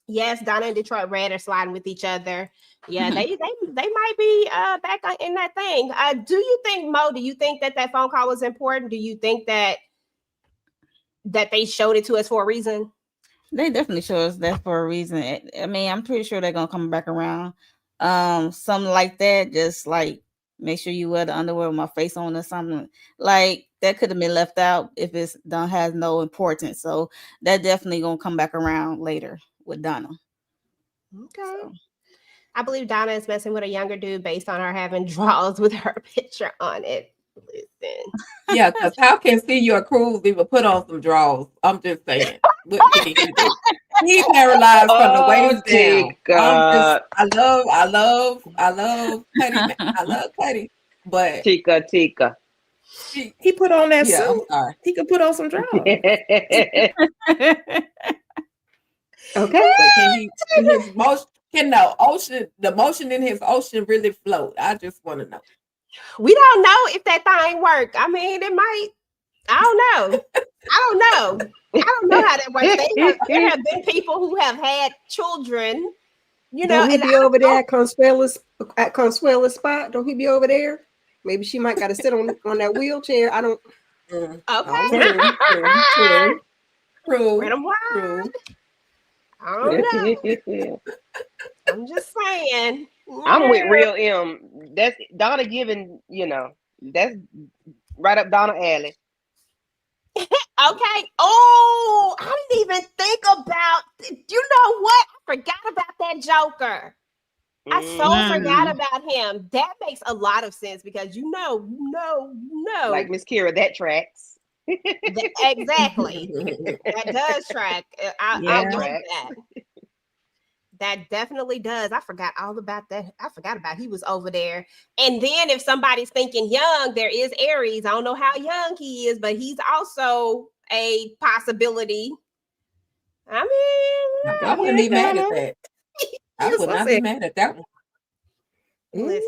yes, Donna and Detroit Red are sliding with each other. Yeah, they might be back in that thing. Do you think, Mo? Do you think that phone call was important? Do you think that they showed it to us for a reason? They definitely showed us that for a reason. I mean, I'm pretty sure they're gonna come back around. Something like that, just like make sure you wear the underwear with my face on or something. Like, that could have been left out if it's done has no importance. So that definitely gonna come back around later with Donna. Okay. So. I believe Donna is messing with a younger dude based on her having draws with her picture on it. Listen. Yeah, because how can Senior Cruz even put on some draws? I'm just saying. What can he do? He paralyzed from the waist down. God. I love Cuddy. I love Cuddy. But Tika. He put on that yeah, I'm suit. sorry. He could put on some drawers. Okay. But can his motion, can the motion in his ocean really float? I just want to know. We don't know if that thing worked. I mean, it might. I don't know. I don't know how that works. There have been people who have had children, you know. Don't he And be over there at Consuela's spot? Don't he be over there? Maybe she might got to sit on that wheelchair. I don't. Okay. True. Red 'em wild. True. I don't know. I'm just saying. I'm with Real M. That's Donna giving, that's right up Donna alley. Okay. Oh, I didn't even think about. You know what? I forgot about that Joker. I so forgot about him. That makes a lot of sense because you know. Like Miss Kira, that tracks. Exactly. That does track. I like that. That definitely does. I forgot all about that. I forgot about he was over there. And then if somebody's thinking young, there is Aries. I don't know how young he is, but he's also a possibility. I mean, I wouldn't be mad at that. I would not be mad at that one. Listen.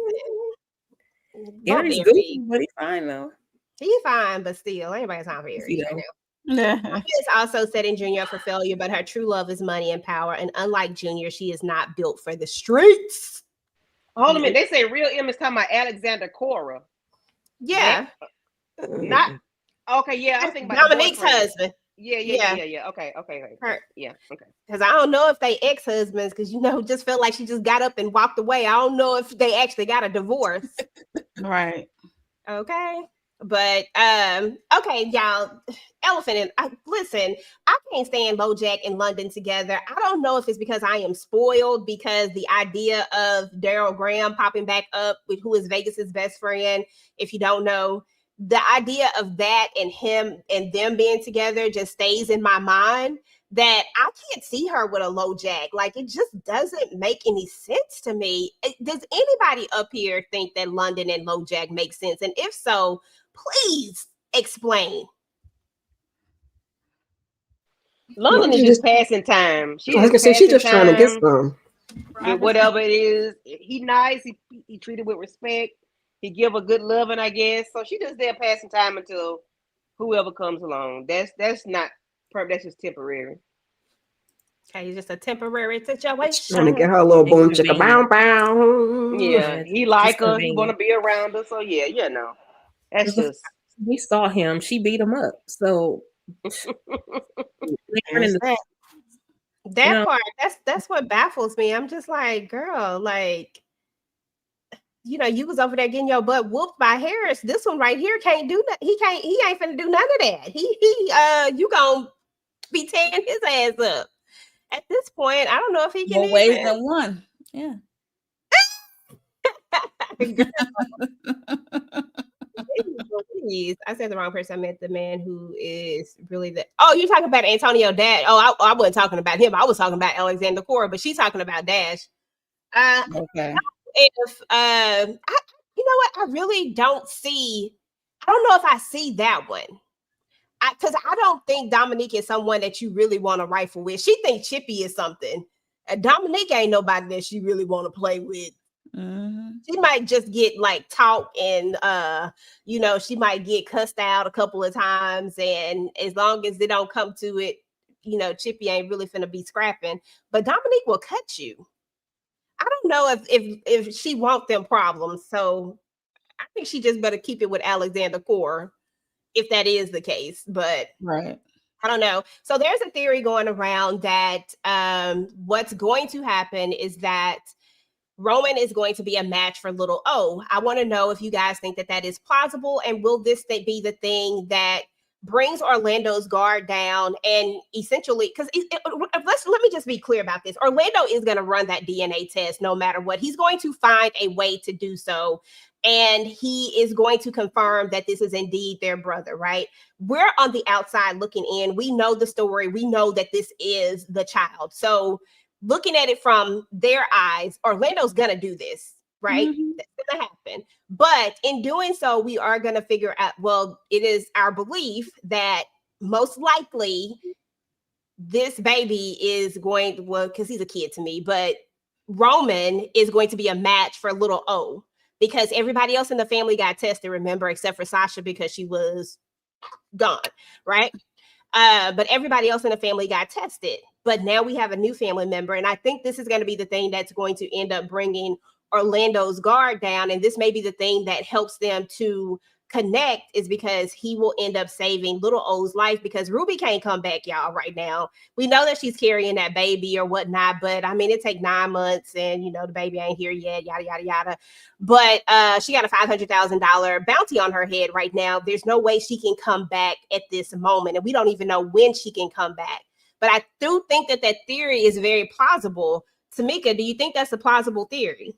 Aries goofy, but he's fine though. He's fine, but still, anybody's time for Aries right now. She is also setting Junior up for failure, but her true love is money and power. And unlike Junior, she is not built for the streets. Hold a minute. They say Real M is talking about Alexander Cora. Yeah. Not okay. Yeah, I'm thinking about Dominique's husband. Yeah. Okay. Her. Yeah. Okay. Because I don't know if they ex-husbands, because just felt like she just got up and walked away. I don't know if they actually got a divorce. Right. Okay. But okay, y'all. Elephant and listen, I can't stand LoJack and London together. I don't know if it's because I am spoiled because the idea of Daryl Graham popping back up with who is Vegas's best friend, if you don't know, the idea of that and him and them being together just stays in my mind that I can't see her with a LoJack. Like it just doesn't make any sense to me. Does anybody up here think that London and LoJack make sense? And if so, please explain. London is just passing time. I was gonna say she's just trying to get some. Whatever it is, he nice. He treated with respect. He give a good loving, I guess. So she just there passing time until whoever comes along. That's just temporary. Okay, it's just a temporary situation. Trying to get her a little boom chicka bow bow. Yeah, he like her. He want to be around her. So yeah, that's just. We saw him. She beat him up. So that part. That's what baffles me. I'm just like, girl, like. You was over there getting your butt whooped by Harris. This one right here can't do that. He ain't finna do none of that. You gonna be tearing his ass up. At this point, I don't know if he can. More ways than one. Yeah. I said the wrong person. I meant the man who is really the. Oh, you're talking about Antonio Dash. Oh, I wasn't talking about him. I was talking about Alexander Cora, but she's talking about Dash. Okay. If you know what, I really don't see. I don't know if I see that one. Because I don't think Dominique is someone that you really want to rifle with. She thinks Chippy is something. Dominique ain't nobody that she really want to play with. Mm-hmm. She might just get like talk and she might get cussed out a couple of times. And as long as they don't come to it, Chippy ain't really finna be scrapping. But Dominique will cut you. I don't know if she wants them problems. So I think she just better keep it with Alexander Cora. If that is the case, but right. I don't know. So there's a theory going around that what's going to happen is that Roman is going to be a match for little O. I want to know if you guys think that that is plausible, and will this be the thing that brings Orlando's guard down and essentially, because let me just be clear about this. Orlando is going to run that DNA test no matter what. He's going to find a way to do so. And he is going to confirm that this is indeed their brother, right? We're on the outside looking in. We know the story. We know that this is the child. So looking at it from their eyes, Orlando's going to do this, right? Mhm. That's going to happen. But in doing so, we are going to figure out, well, it is our belief that most likely this baby is going to, well, because he's a kid to me, but Roman is going to be a match for little O, because everybody else in the family got tested, remember, except for Sasha because she was gone, right? But everybody else in the family got tested. But now we have a new family member. And I think this is going to be the thing that's going to end up bringing Orlando's guard down. And this may be the thing that helps them to connect, is because he will end up saving little O's life, because Ruby can't come back, y'all, right now. We know that she's carrying that baby or whatnot, but I mean, it take 9 months and, you know, the baby ain't here yet, yada, yada, yada. But she got a $500,000 bounty on her head right now. There's no way she can come back at this moment. And we don't even know when she can come back. But I do think that that theory is very plausible. Tamika, do you think that's a plausible theory?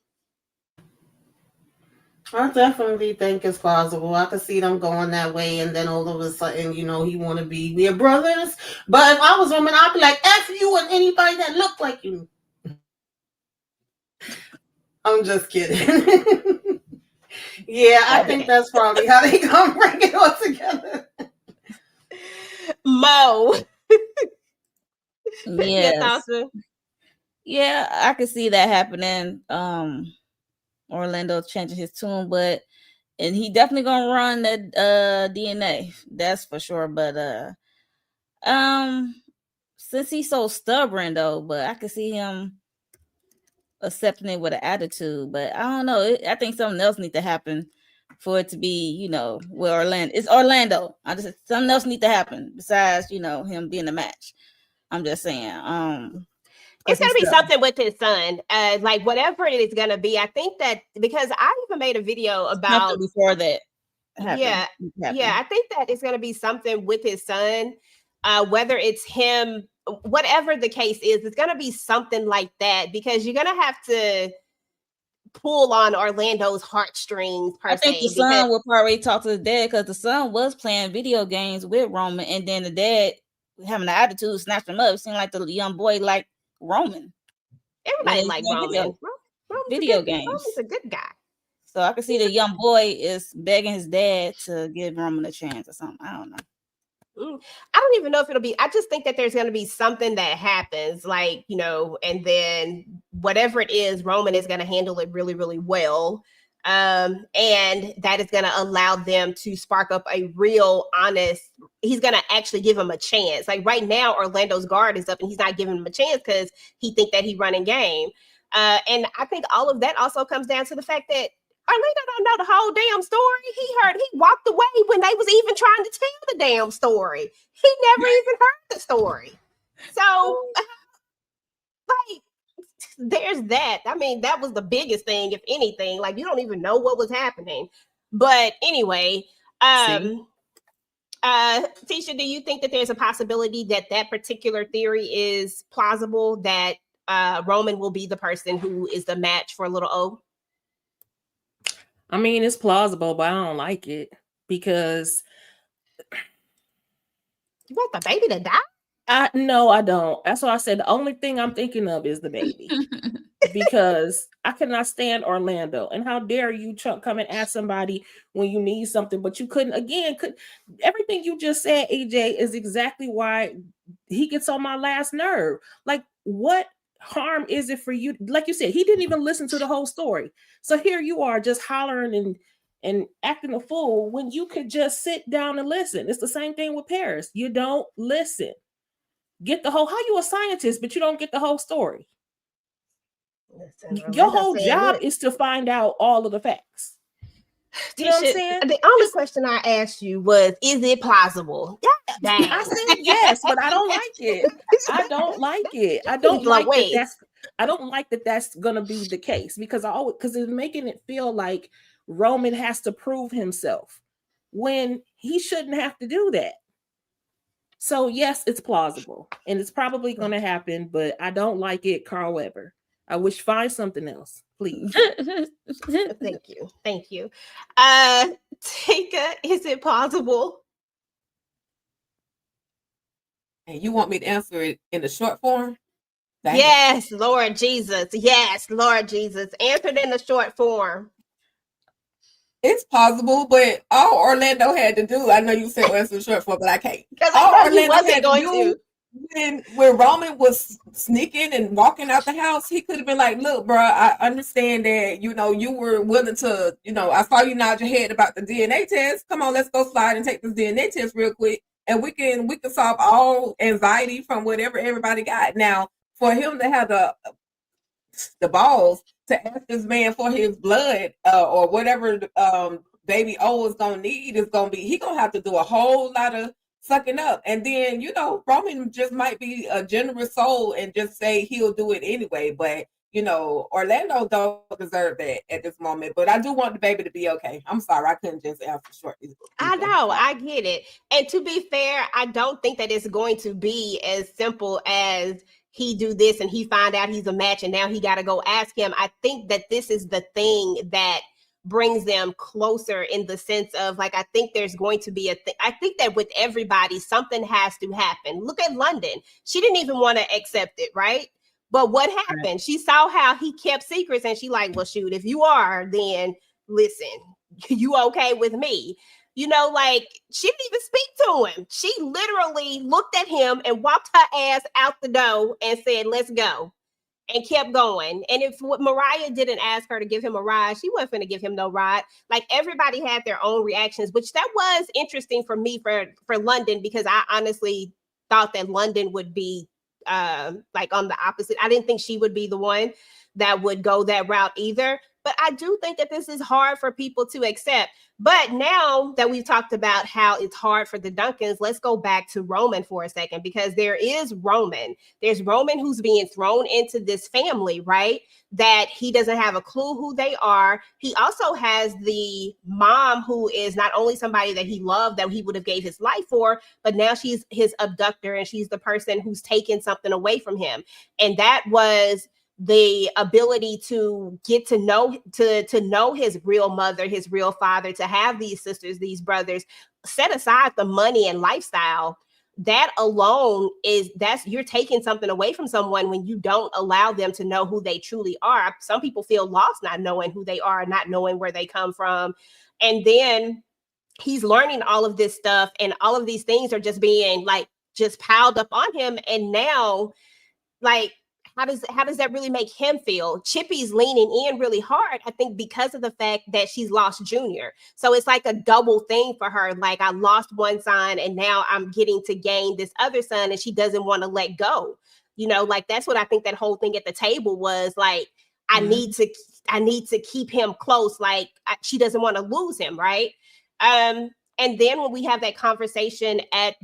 I definitely think it's plausible. I could see them going that way, and then all of a sudden, you know, he want to be their brothers. But if I was Roman, I'd be like, F you and anybody that looked like you. I'm just kidding. Yeah, I think that's probably how they gonna bring it all together. Mo. Your Yes. thoughts, Mo? Yeah, I could see that happening. Orlando changing his tune, and he definitely gonna run that DNA. That's for sure. But since he's so stubborn though, but I could see him accepting it with an attitude. But I don't know. I think something else needs to happen for it to be, you know, with Orlando. It's Orlando. Something else needs to happen besides, you know, him being a match. I'm just saying. It's going to be something with his son, like whatever it is going to be. I think that, because I even made a video about something before that happened. Yeah, I think that it's going to be something with his son, whether it's him, whatever the case is, it's going to be something like that, because you're going to have to pull on Orlando's heartstrings per se. I think the son will probably talk to the dad, because the son was playing video games with Roman, and then the dad having an attitude snatched him up. It seemed like the young boy liked Roman. Everybody like Roman. Video games. Roman's a good guy. So I can see the young boy is begging his dad to give Roman a chance or something. I don't know. I don't even know if it'll be. I just think that there's going to be something that happens, like, you know, and then whatever it is, Roman is going to handle it really, really well. And that is going to allow them to spark up a real honest, he's going to actually give him a chance. Like right now, Orlando's guard is up and he's not giving him a chance because he think that he running game. And I think all of that also comes down to the fact that Orlando don't know the whole damn story. He walked away when they was even trying to tell the damn story. He never even heard the story. So like, there's that. I mean, that was the biggest thing, if anything. Like, you don't even know what was happening. But anyway, Tisha, do you think that there's a possibility that that particular theory is plausible, that Roman will be the person who is the match for little O? I mean, it's plausible, but I don't like it, because you want the baby to die? No, I don't. That's why I said the only thing I'm thinking of is the baby. Because I cannot stand Orlando. And how dare you come and ask somebody when you need something, but you couldn't. Again, everything you just said, AJ, is exactly why he gets on my last nerve. Like, what harm is it for you? Like you said, he didn't even listen to the whole story. So here you are just hollering and acting a fool when you could just sit down and listen. It's the same thing with Paris. You don't listen. Get the whole, how you a scientist, but you don't get the whole story. Your whole job is to find out all of the facts. You know what I'm saying? The only question I asked you was, is it plausible? I said yes, but I don't like it. I don't like it. I don't like it. I don't like that that's gonna be the case because it's making it feel like Roman has to prove himself when he shouldn't have to do that. So yes, it's plausible and it's probably gonna happen, but I don't like it, Carl Weber. I wish find something else, please. Thank you. Thank you. Tika, is it possible? And you want me to answer it in the short form? Dang. Yes, Lord Jesus. Yes, Lord Jesus. Answered in the short form. It's possible, but all Orlando had to do, I know you said answer short form, but I can't. Because All I know he Orlando wasn't had going to do when Roman was sneaking and walking out the house, he could have been like, look, bro, I understand that, you know, you were willing to, you know, I saw you nod your head about the DNA test. Come on, let's go slide and take this DNA test real quick. And we can solve all anxiety from whatever everybody got. Now, for him to have the balls to ask this man for his blood or whatever baby O is gonna need is gonna be, he gonna have to do a whole lot of sucking up. And then, you know, Roman just might be a generous soul and just say he'll do it anyway. But you know, Orlando don't deserve that at this moment. But I do want the baby to be okay. I'm sorry, I couldn't just answer shortly. I know, I get it. And to be fair, I don't think that it's going to be as simple as he do this and he find out he's a match and now he got to go ask him. I think that this is the thing that brings them closer in the sense of like, I think there's going to be I think that with everybody, something has to happen. Look at London. She didn't even want to accept it, right? But what happened? Right. She saw how he kept secrets and she like, well, shoot, if you are, then listen, you okay with me? You know, like she didn't even speak to him. She literally looked at him and walked her ass out the door and said, let's go, and kept going. And if Mariah didn't ask her to give him a ride, she wasn't going to give him no ride. Like everybody had their own reactions, which that was interesting for me for London, because I honestly thought that London would be like on the opposite. I didn't think she would be the one that would go that route either. But I do think that this is hard for people to accept. But now that we've talked about how it's hard for the Duncans, let's go back to Roman for a second, because there is Roman. There's Roman who's being thrown into this family, right? That he doesn't have a clue who they are. He also has the mom who is not only somebody that he loved, that he would have gave his life for, but now she's his abductor and she's the person who's taken something away from him. And that was the ability to get to know his real mother, his real father, to have these sisters, these brothers. Set aside the money and lifestyle, that alone you're taking something away from someone when you don't allow them to know who they truly are. Some people feel lost not knowing who they are, not knowing where they come from. And then he's learning all of this stuff, and all of these things are just being like just piled up on him. And now, like, how does that really make him feel? Chippy's leaning in really hard, I think, because of the fact that she's lost Junior. So it's like a double thing for her. Like, I lost one son and now I'm getting to gain this other son, and she doesn't want to let go. You know, like that's what I think that whole thing at the table was like. I need to keep him close. Like she doesn't want to lose him, right? And then when we have that conversation when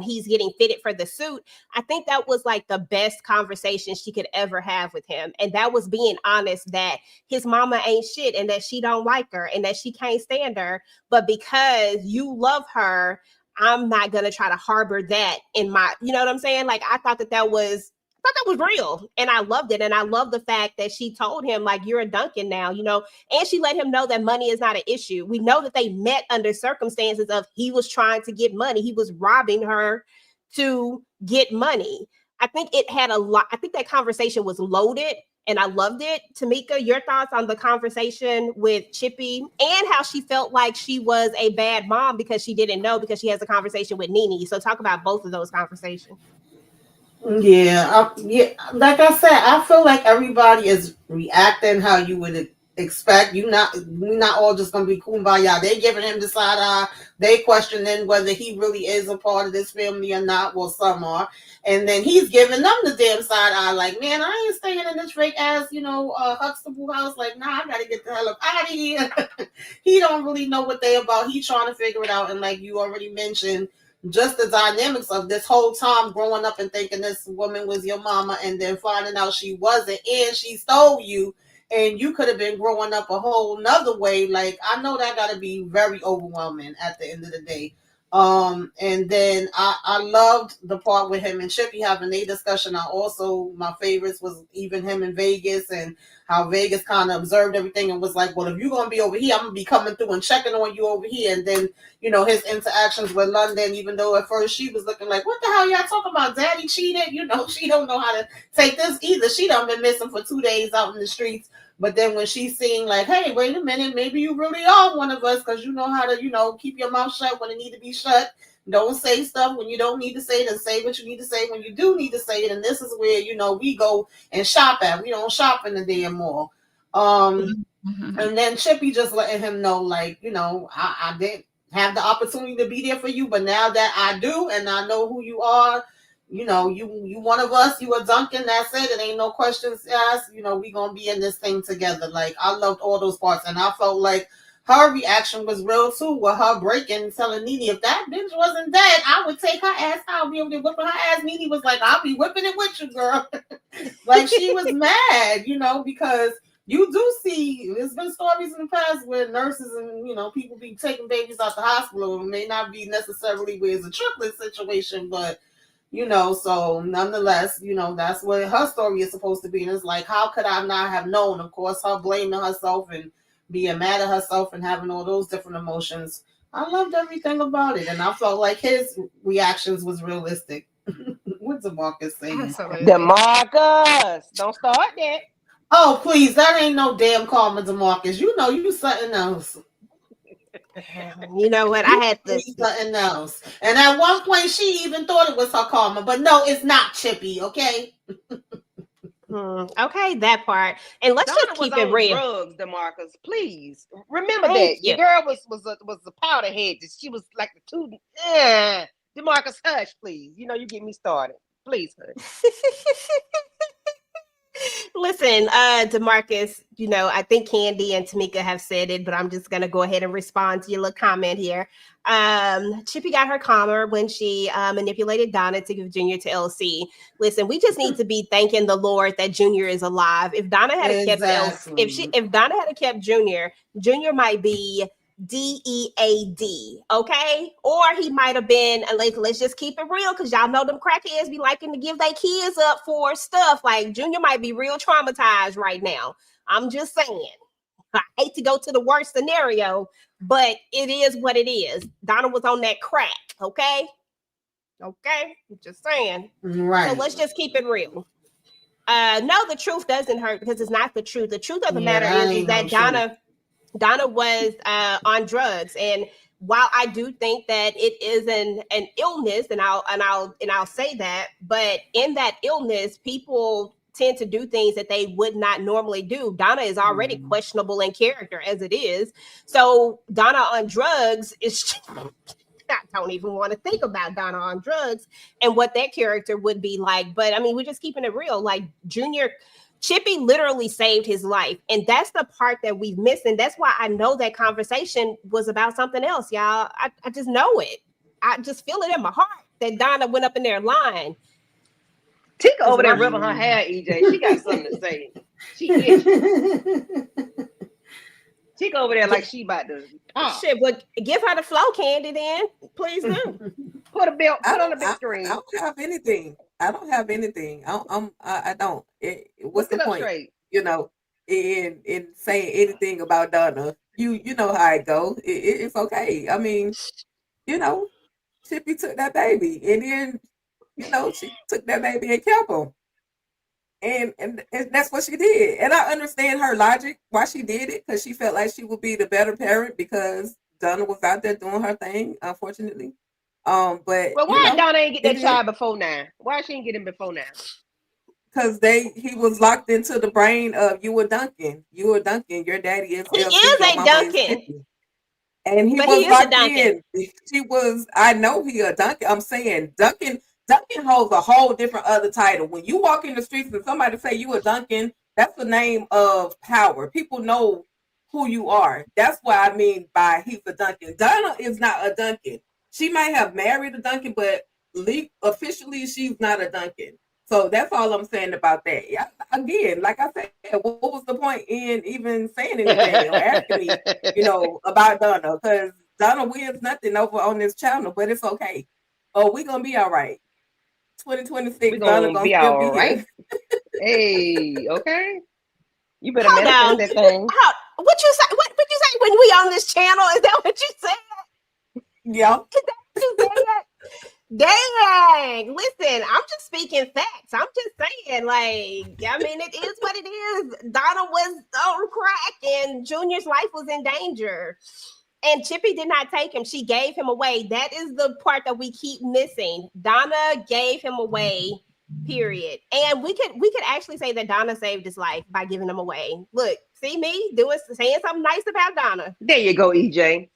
he's getting fitted for the suit, I think that was like the best conversation she could ever have with him. And that was being honest that his mama ain't shit and that she don't like her and that she can't stand her. But because you love her, I'm not going to try to harbor that in my, you know what I'm saying? Like, I thought that was real, and I loved it. And I love the fact that she told him, like, you're a Duncan now, you know, and she let him know that money is not an issue. We know that they met under circumstances of he was trying to get money. He was robbing her to get money. I think it had a lot. I think that conversation was loaded, and I loved it. Tamika, your thoughts on the conversation with Chippy and how she felt like she was a bad mom because she didn't know, because she has a conversation with Nene. So talk about both of those conversations. Yeah, like I said, I feel like everybody is reacting how you would expect. We're not all just gonna be kumbaya. They giving him the side eye. They questioning whether he really is a part of this family or not. Well, some are, and then he's giving them the damn side eye. Like, man, I ain't staying in this fake ass, Huxtable house. Like, nah, I gotta get the hell up out of here. He don't really know what they about. He trying to figure it out, and like you already mentioned, just the dynamics of this whole time growing up and thinking this woman was your mama and then finding out she wasn't and she stole you and you could have been growing up a whole nother way. Like, I know that got to be very overwhelming at the end of the day. And then I loved the part with him and Chippy having a discussion. My favorites was even him in Vegas and how Vegas kind of observed everything and was like, well, if you're going to be over here, I'm going to be coming through and checking on you over here. And then, you know, his interactions with London, even though at first she was looking like, what the hell y'all talking about? Daddy cheated? You know, she don't know how to take this either. She done been missing for 2 days out in the streets. But then when she's seeing like, hey, wait a minute, maybe you really are one of us because you know how to, you know, keep your mouth shut when it need to be shut. Don't say stuff when you don't need to say it and say what you need to say when you do need to say it. And this is where, you know, we go and shop at. We don't shop in the damn mall. And then Chippy just letting him know, like, you know, I didn't have the opportunity to be there for you, but now that I do and I know who you are, you know, you one of us, you a Duncan, that's it. It ain't no questions asked. You know, we gonna be in this thing together. Like, I loved all those parts, and I felt like her reaction was real too, with her breaking and telling Nene, if that bitch wasn't dead, I would take her ass out, be able to whip her ass. Nene was like, I'll be whipping it with you, girl. Like, she was mad, you know, because you do see, there's been stories in the past where nurses and, you know, people be taking babies out the hospital. It may not be necessarily where it's a triplet situation, but you know, so nonetheless, you know, that's what her story is supposed to be. And it's like, how could I not have known? Of course, her blaming herself and being mad at herself and having all those different emotions. I loved everything about it. And I felt like his reactions was realistic. What's DeMarcus saying? DeMarcus, don't start that. Oh, please, that ain't no damn Karma DeMarcus. You know, you something else. You know what? I had this something else. And at one point, she even thought it was her karma, but no, it's not, Chippy. Okay. Okay, that part. And let's Donna just keep was it on real. drugs, DeMarcus. Please remember Thank that you. your girl was a powder head. She was like the two. DeMarcus, hush, please. You know you get me started. Please hush. Listen, DeMarcus, you know, I think Candy and Tamika have said it, but I'm just gonna go ahead and respond to your little comment here. Chippy got her karma when she manipulated Donna to give Junior to LC. Listen, we just need to be thanking the Lord that Junior is alive. If Donna had kept LC, if Donna had kept Junior, Junior might be DEAD, okay? Or he might have been, let's just keep it real, because y'all know them crackheads be liking to give their kids up for stuff. Like, Junior might be real traumatized right now. I'm just saying. I hate to go to the worst scenario, but it is what it is. Donna was on that crack, okay? Okay? I'm just saying. Right. So let's just keep it real. No, the truth doesn't hurt because it's not the truth. The truth of the matter is that Donna was on drugs, and while I do think that it is an illness, and I'll say that, but in that illness, people tend to do things that they would not normally do. Donna is already questionable in character as it is, so Donna on drugs is. I don't even want to think about Donna on drugs and what that character would be like. But I mean, we're just keeping it real. Like Chippy literally saved his life. And that's the part that we've missed. And that's why I know that conversation was about something else, y'all. I just know it. I just feel it in my heart that Donna went up in there lying. Tika over there rubbing her hair, EJ. She got something to say. She is. Tika over there like she about to pop. Shit, well, give her the flow, Candy, then. Please do. Put on the big screen. I don't have anything. I don't. What's the point? Straight. You know, in saying anything about Donna, you know how it goes. It's okay. I mean, you know, Chippy took that baby, and then you know she took that baby and kept him, and that's what she did. And I understand her logic why she did it, because she felt like she would be the better parent because Donna was out there doing her thing. Unfortunately. But why Donna ain't get that child before now? Why she ain't get him before now? Because he was locked into the brain of you a Duncan. Your daddy is. He is a Duncan. And he was locked in. She was. I know he a Duncan. I'm saying Duncan holds a whole different other title. When you walk in the streets and somebody say you a Duncan, that's the name of power. People know who you are. That's what I mean by he's a Duncan. Donna is not a Duncan. She might have married a Duncan, but officially she's not a Duncan. So that's all I'm saying about that. Yeah, again, like I said, what was the point in even saying anything or asking me, about Donna? Because Donna wins nothing over on this channel, but it's okay. Oh, we're gonna be all right. 2026, Donna gonna be still all be right. here. Hey, okay. You better Hold manifest on. that thing. What you say? What you say when we on this channel? Is that what you said? Yeah. Is that what you said? Dang. Listen, I'm just speaking facts. I'm just saying, it is what it is. Donna was on crack and Junior's life was in danger. And Chippy did not take him. She gave him away. That is the part that we keep missing. Donna gave him away, period. And we could actually say that Donna saved his life by giving him away. Look, see me saying something nice about Donna. There you go, EJ.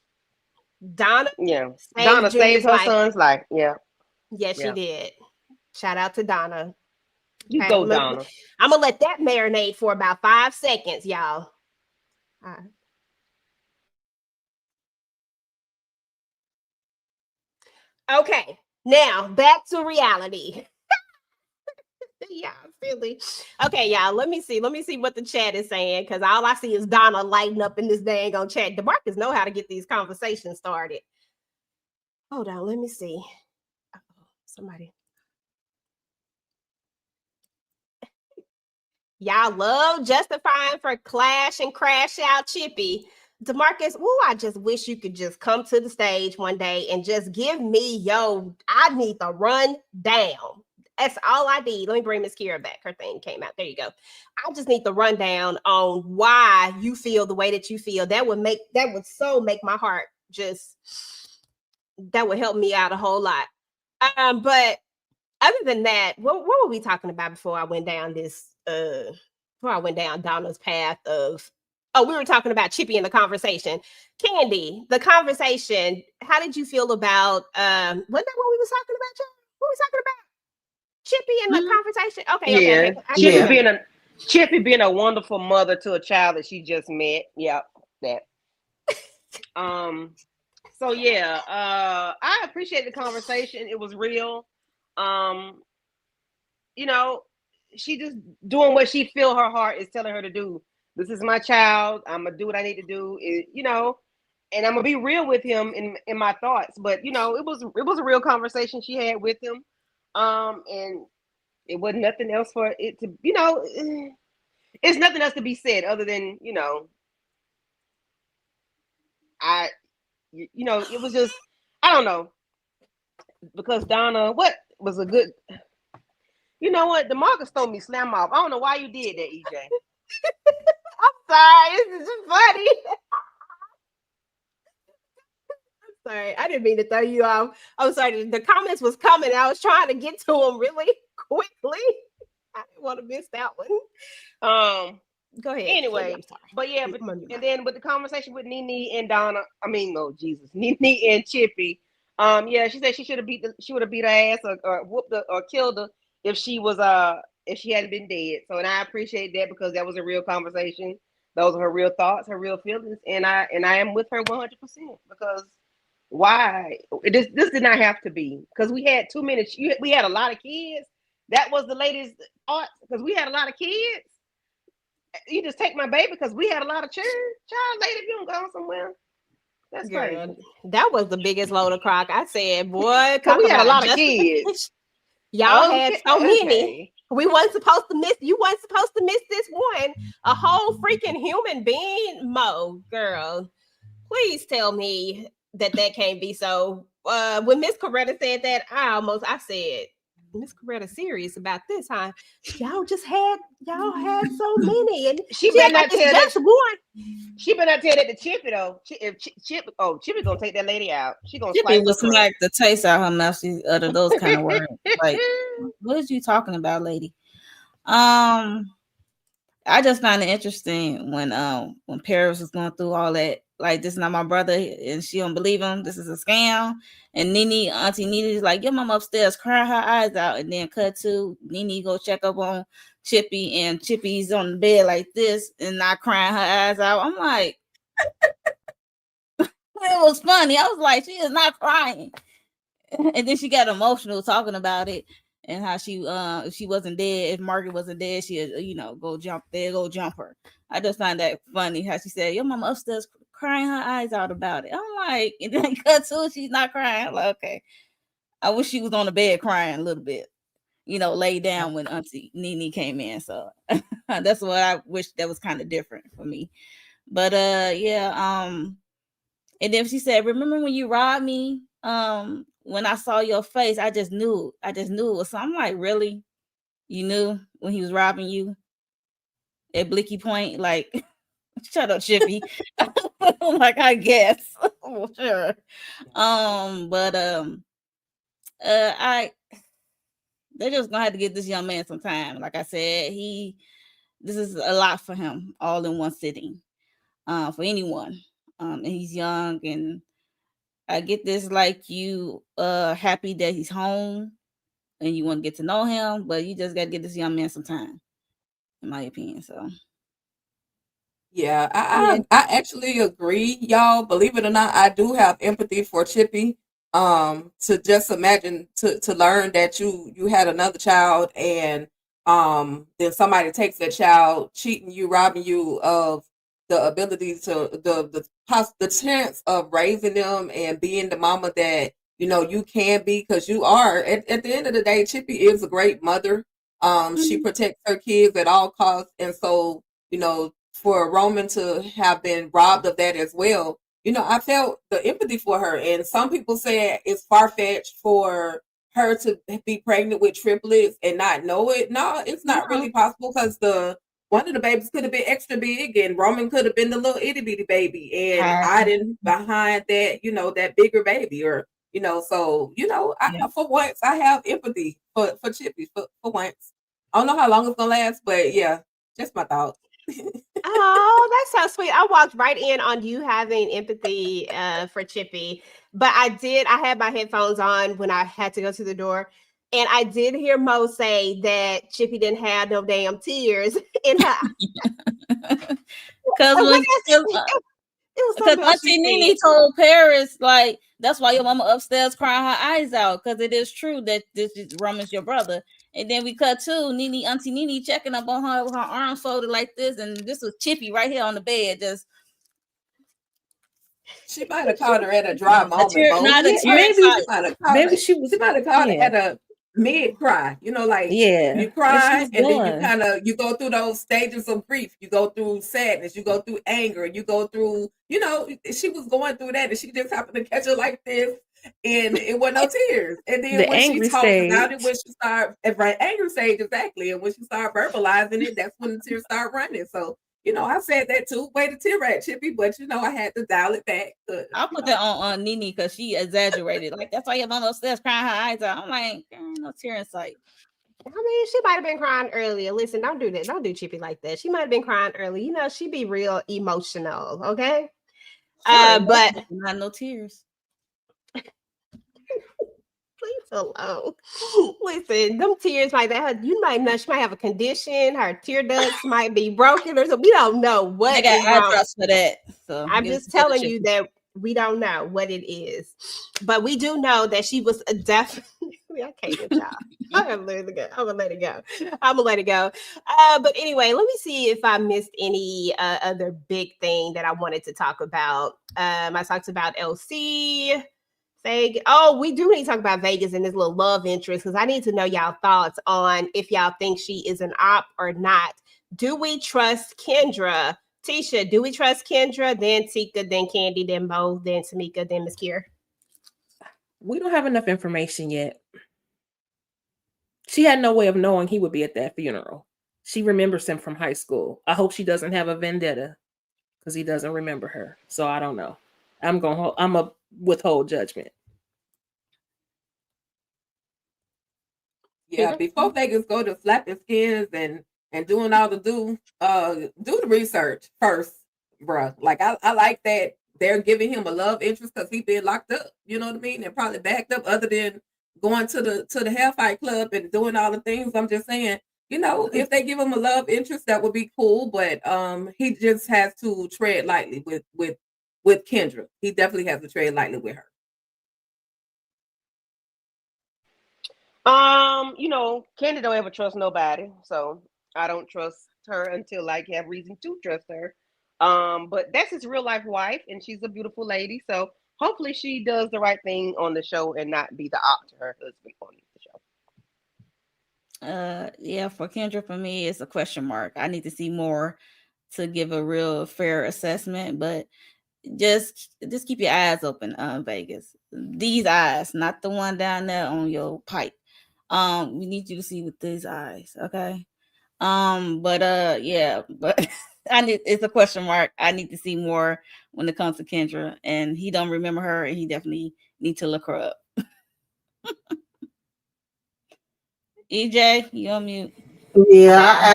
Donna saved her son's life. Yeah. Yes, she did. Shout out to Donna. You go, Donna. I'm gonna let that marinate for about 5 seconds, y'all. All right. Okay, now back to reality. Yeah, silly. Okay, y'all. Let me see what the chat is saying, because all I see is Donna lighting up in this dang on chat. DeMarcus know how to get these conversations started. Hold on, let me see. Somebody. Y'all love justifying for Clash and Crash Out Chippy. DeMarcus, I just wish you could just come to the stage one day and just give me, I need the run down. That's all I need. Let me bring Miss Kira back. Her thing came out. There you go. I just need the rundown on why you feel the way that you feel. That would make my heart that would help me out a whole lot. But other than that, what were we talking about before I went down Donna's path of, we were talking about Chippy in the conversation. Candy, the conversation, how did you feel about, wasn't that what we was talking about, y'all? What were we talking about? Chippy in the conversation? Okay. Chippy being a wonderful mother to a child that she just met. Yep, that. So yeah, I appreciate the conversation. It was real. She just doing what she feel her heart is telling her to do. This is my child. I'm gonna do what I need to do. And I'm gonna be real with him in my thoughts. But it was a real conversation she had with him. And it wasn't nothing else for it to, it's nothing else to be said other than, it was just, I don't know, because Donna, what was a good, DeMarcus told me slam off. I don't know why you did that, EJ. I'm sorry, this is funny. I'm sorry, I didn't mean to throw you off. I'm sorry, the comments was coming. I was trying to get to them really quickly. I didn't want to miss that one. Go ahead. Anyway, but yeah, and then with the conversation with Nene and Donna, Nene and Chippy. She said she would have beat her ass or whooped her or killed her if she hadn't been dead. So, and I appreciate that because that was a real conversation. Those are her real thoughts, her real feelings, and I am with her 100% because why this did not have to be, because we had too many. We had a lot of kids. That was the lady's thought, because we had a lot of kids. You just take my baby because we had a lot of children. Child, lady, if you don't go somewhere, that's crazy. That was the biggest load of crock. I said, boy, because we had a lot of kids. Y'all had so many. We wasn't supposed to miss. You wasn't supposed to miss this one. A whole freaking human being, Mo, girl. Please tell me that can't be so. When Miss Coretta said that, I said, Miss Coretta serious about this, huh? Y'all had so many, and she better not tell just one. She better not tell that to Chippy though. Chippy gonna take that lady out. She gonna. Chippy will smack the taste out her mouth. She uttered those kind of words. Like, what is you talking about, lady? I just find it interesting when Paris was going through all that. Like, this is not my brother, and she don't believe him. This is a scam. And Auntie Nene is like, your mom upstairs crying her eyes out. And then cut to Nene go check up on Chippy, and Chippy's on the bed like this and not crying her eyes out. I'm like, it was funny. I was like, she is not crying. And then she got emotional talking about it and how she if she wasn't dead, if Margaret wasn't dead, she'd go jump her. I just find that funny how she said, your mama upstairs crying her eyes out about it. I'm like, and then cut to she's not crying. I'm like, okay. I wish she was on the bed crying a little bit, laid down when Auntie Nene came in. So that's what I wish that was kind of different for me. But and then she said, remember when you robbed me? When I saw your face, I just knew it was something. I'm like, really? You knew when he was robbing you at Blicky Point? Like, shut up, Chippy. Like, I guess. Oh, sure. They're just gonna have to give this young man some time. Like I said, this is a lot for him all in one sitting. For anyone. And he's young, and I get this, like, you happy that he's home and you want to get to know him, but you just got to give this young man some time, in my opinion. So Yeah, I actually agree, y'all. Believe it or not, I do have empathy for Chippy. To just imagine to learn that you had another child, and then somebody takes that child, cheating you, robbing you of the ability to the chance of raising them and being the mama that you can be, because you are at the end of the day. Chippy is a great mother. She protects her kids at all costs, and so for Roman to have been robbed of that as well, I felt the empathy for her. And some people say it's far-fetched for her to be pregnant with triplets and not know it. No, it's not really possible, because one of the babies could have been extra big, and Roman could have been the little itty bitty baby, and I didn't behind that, that bigger baby, or so for once I have empathy for Chippy for once. I don't know how long it's gonna last, but yeah, just my thoughts. Oh, that's so sweet. I walked right in on you having empathy for Chippy, but I had my headphones on when I had to go to the door, and I did hear Mo say that Chippy didn't have no damn tears in her. Because Auntie Nene told Paris, like, that's why your mama upstairs crying her eyes out, because it is true that this is Roman's your brother. And then we cut to Auntie Nene checking up on her with her arms folded like this, and this was Chippy right here on the bed. She might have called her at a dry moment. Maybe she might have called her at a mid cry. Like, you cry, and then you go through those stages of grief. You go through sadness, you go through anger, you go through, she was going through that, and she just happened to catch her like this, and it wasn't no tears. And then when she talked about it, when she started anger stage, exactly, and when she started verbalizing it, that's when the tears start running. So I said that too. Way to tear at Chippy, but I had to dial it back. I put that on Nene because she exaggerated. Like, that's why your mama upstairs crying her eyes out. I'm like, no tear in sight. I mean, she might have been crying earlier. Listen, don't do that. Don't do Chippy like that. She might have been crying early. She be real emotional, okay? But not no tears. Please alone. Listen, them tears like that, she might have a condition. Her tear ducts might be broken or something. We don't know what. I got eye drops for that. So I'm just telling you that we don't know what it is, but we do know that she was definitely. I can't get y'all. I'm gonna let it go. But anyway, let me see if I missed any other big thing that I wanted to talk about. I talked about LC. Vegas. Oh, we do need to talk about Vegas and this little love interest, because I need to know y'all thoughts on if y'all think she is an op or not. Do we trust Kendra? Tisha, do we trust Kendra, then Tika, then Candy, then Mo, then Tamika, then Miss Kier? We don't have enough information yet. She had no way of knowing he would be at that funeral. She remembers him from high school. I hope she doesn't have a vendetta because he doesn't remember her. So I don't know. I'm a withhold judgment. Yeah, before Vegas go to flapping skins and doing all the do the research first, bruh. Like, I like that they're giving him a love interest because he been locked up. You know what I mean? And probably backed up, other than going to the Hellfight Club and doing all the things. I'm just saying, if they give him a love interest, that would be cool. But he just has to tread lightly with Kendra. He definitely has to tread lightly with her. Candy don't ever trust nobody, so I don't trust her until I have reason to trust her. But that's his real life wife, and she's a beautiful lady. So hopefully she does the right thing on the show and not be the op to her husband on the show. Yeah, for Kendra, for me, it's a question mark. I need to see more to give a real fair assessment, but just keep your eyes open, Vegas. These eyes, not the one down there on your pipe. We need you to see with these eyes, okay? But it's a question mark. I need to see more when it comes to Kendra, and he don't remember her, and he definitely need to look her up. EJ, you on mute. Yeah,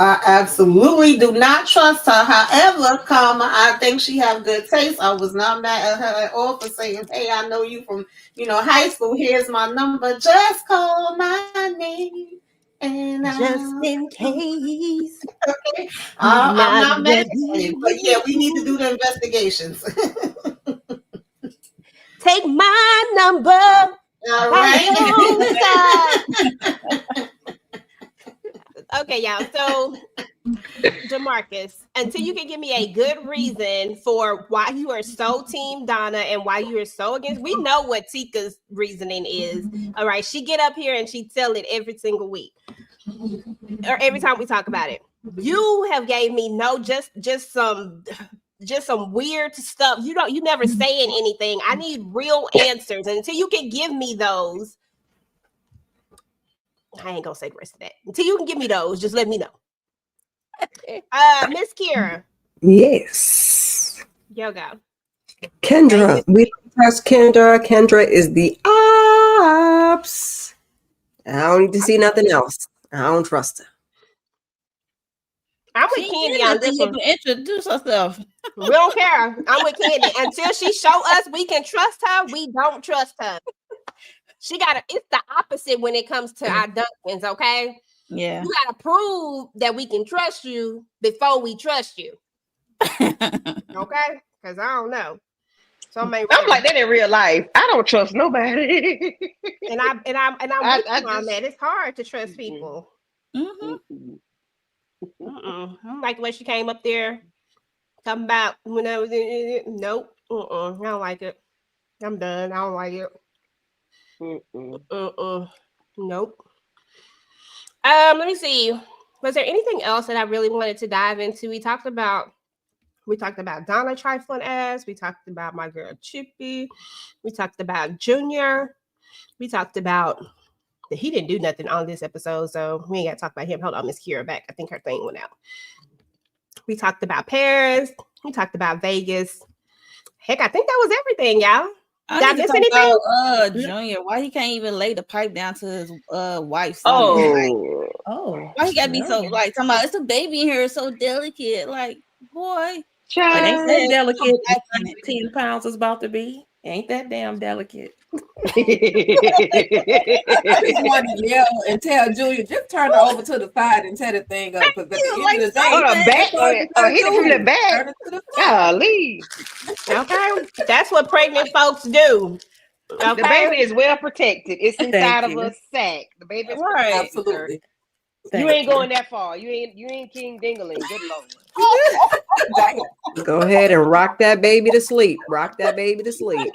I absolutely do not trust her. However, I think she have good taste. I was not mad at her at all for saying, "Hey, I know you from high school. Here's my number. Just call my name." And Just in case. Okay. I'm not mad at you, but yeah, we need to do the investigations. Take my number. All right. Okay, y'all. So, Demarcus, until you can give me a good reason for why you are so team Donna and why you are so against, we know what Tika's reasoning is. All right, she get up here and she tell it every single week, or every time we talk about it. You have gave me just some weird stuff. You never saying anything. I need real answers, and until you can give me those, I ain't gonna say the rest of that. Until you can give me those, just let me know. Miss Kira. Yes. Yo, go. Kendra. We don't trust Kendra. Kendra is the ops. I don't need to see nothing else. I don't trust her. I'm with Candy on this one. Introduce herself. We don't care. I'm with Candy. Until she show us we can trust her, we don't trust her. It's the opposite when it comes to our Duncans, okay? Yeah. You gotta prove that we can trust you before we trust you. Okay? Because I don't know. So I'm like that in real life. I don't trust nobody. and I'm with you on that. It's hard to trust people. Mm-hmm. I don't like the way she came up there talking about when I was in. Nope. I don't like it. I'm done. I don't like it. Nope. Let me see. Was there anything else that I really wanted to dive into? We talked about Donna trifling ass. We talked about my girl Chippy. We talked about Junior. We talked about he didn't do nothing on this episode, so we ain't got to talk about him. Hold on, Miss Kira back. I think her thing went out. We talked about Paris. We talked about Vegas. Heck, I think that was everything, y'all. Did I miss anything? About, Junior, why he can't even lay the pipe down to his wife? Oh, why he gotta be so like talking about it's a baby in here, so delicate? Like, boy, child, ain't that delicate? 10 pounds is about to be. Ain't that damn delicate? I just want to yell and tell Julia, just turn her over to the side and tear the thing up. Because at the end of the day, hit it from the back. Golly. Okay, that's what pregnant folks do. Okay? The baby is well protected. It's inside of a sack. The baby is right. Absolutely. You ain't going that far. You ain't King Dingaling. Good Lord. Go ahead and rock that baby to sleep. Rock that baby to sleep.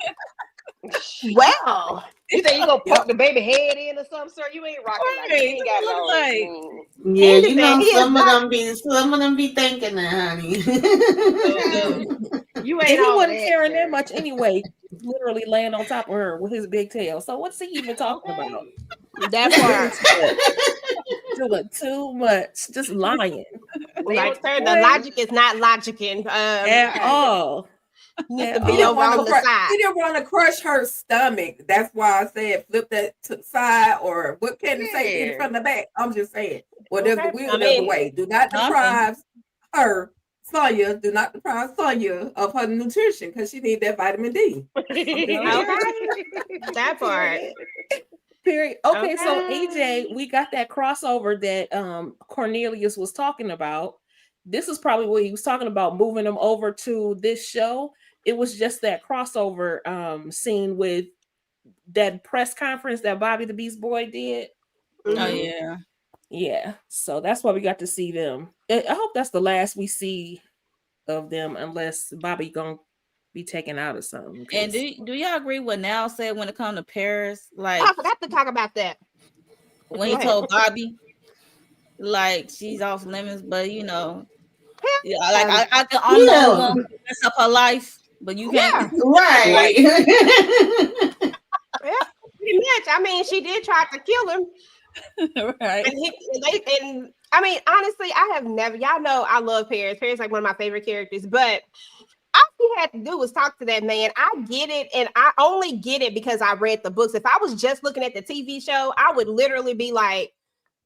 Well, you think you gonna poke the baby head in or something, sir? You ain't rocking like that. You ain't got no. Yeah, you know some of them be thinking that, honey. You ain't. And he wasn't caring that much anyway. Literally laying on top of her with his big tail. So what's he even talking about? That part. Doing too much, just lying. Like the logic is not logicking at all. He didn't want to crush her stomach. That's why I said flip that to the side, or what can it say in from the back? I'm just saying whatever the other way. Do not deprive her. Sonya, do not deprive Sonya of her nutrition because she needs that vitamin D. That part. Period. Okay, so AJ, we got that crossover that Cornelius was talking about. This is probably what he was talking about, moving them over to this show. It was just that crossover scene with that press conference that Bobby the Beast Boy did. Oh Mhm. yeah. Yeah, so that's why we got to see them. I hope that's the last we see of them, unless Bobby gonna be taken out or something. And 'cause- do y'all agree what Now said when it comes to Paris? Like I forgot to talk about that. when he Go ahead. told Bobby, like she's off limits, but you know, yeah, like I'm the Yeah. one who mess up her life, but you can't. Yeah. Right. Yeah, pretty much. I mean, she did try to kill him. Right. And I mean, honestly, I have never, y'all know I love Paris. Paris is like one of my favorite characters, but all he had to do was talk to that man. I get it, and I only get it because I read the books. If I was just looking at the TV show, I would literally be like,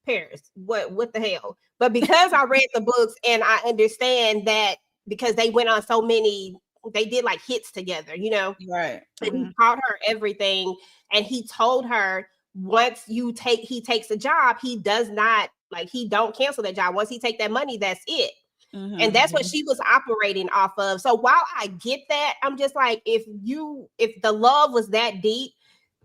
Paris, what the hell? But because I read the books and I understand that because they went on so many, they did like hits together, you know. Right. And he taught her everything, and he told her once he takes a job, he does not like he don't cancel that job. Once he take that money, that's it. And that's what she was operating off of. So while I get that, I'm just like, if the love was that deep,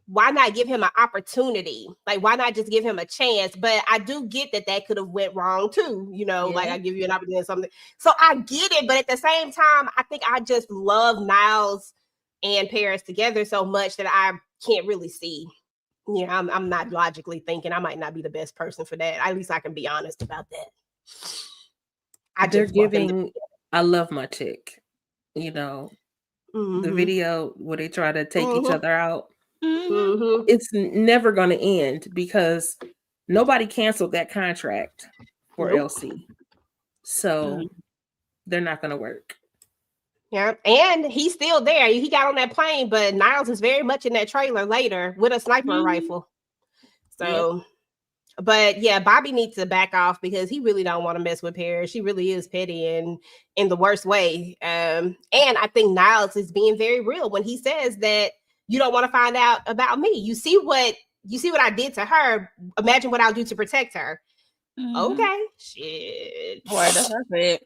why not give him an opportunity? Like, why not just give him a chance? But I do get that could have went wrong too. You know, like I give you an opportunity or something. So I get it, but at the same time, I think I just love Niles and Paris together so much that I can't really see. You know, I'm not logically thinking. I might not be the best person for that. At least I can be honest about that. They're giving I love my chick, you know, the video where they try to take each other out. It's never going to end because nobody canceled that contract for LC. So they're not going to work. Yeah, and he's still there. He got on that plane, but Niles is very much in that trailer later with a sniper rifle. So, but yeah, Bobby needs to back off because he really don't want to mess with Paris. She really is petty and in the worst way. And I think Niles is being very real when he says that you don't want to find out about me. You see what I did to her. Imagine what I'll do to protect her. Okay, shit. Boy, that's what I said.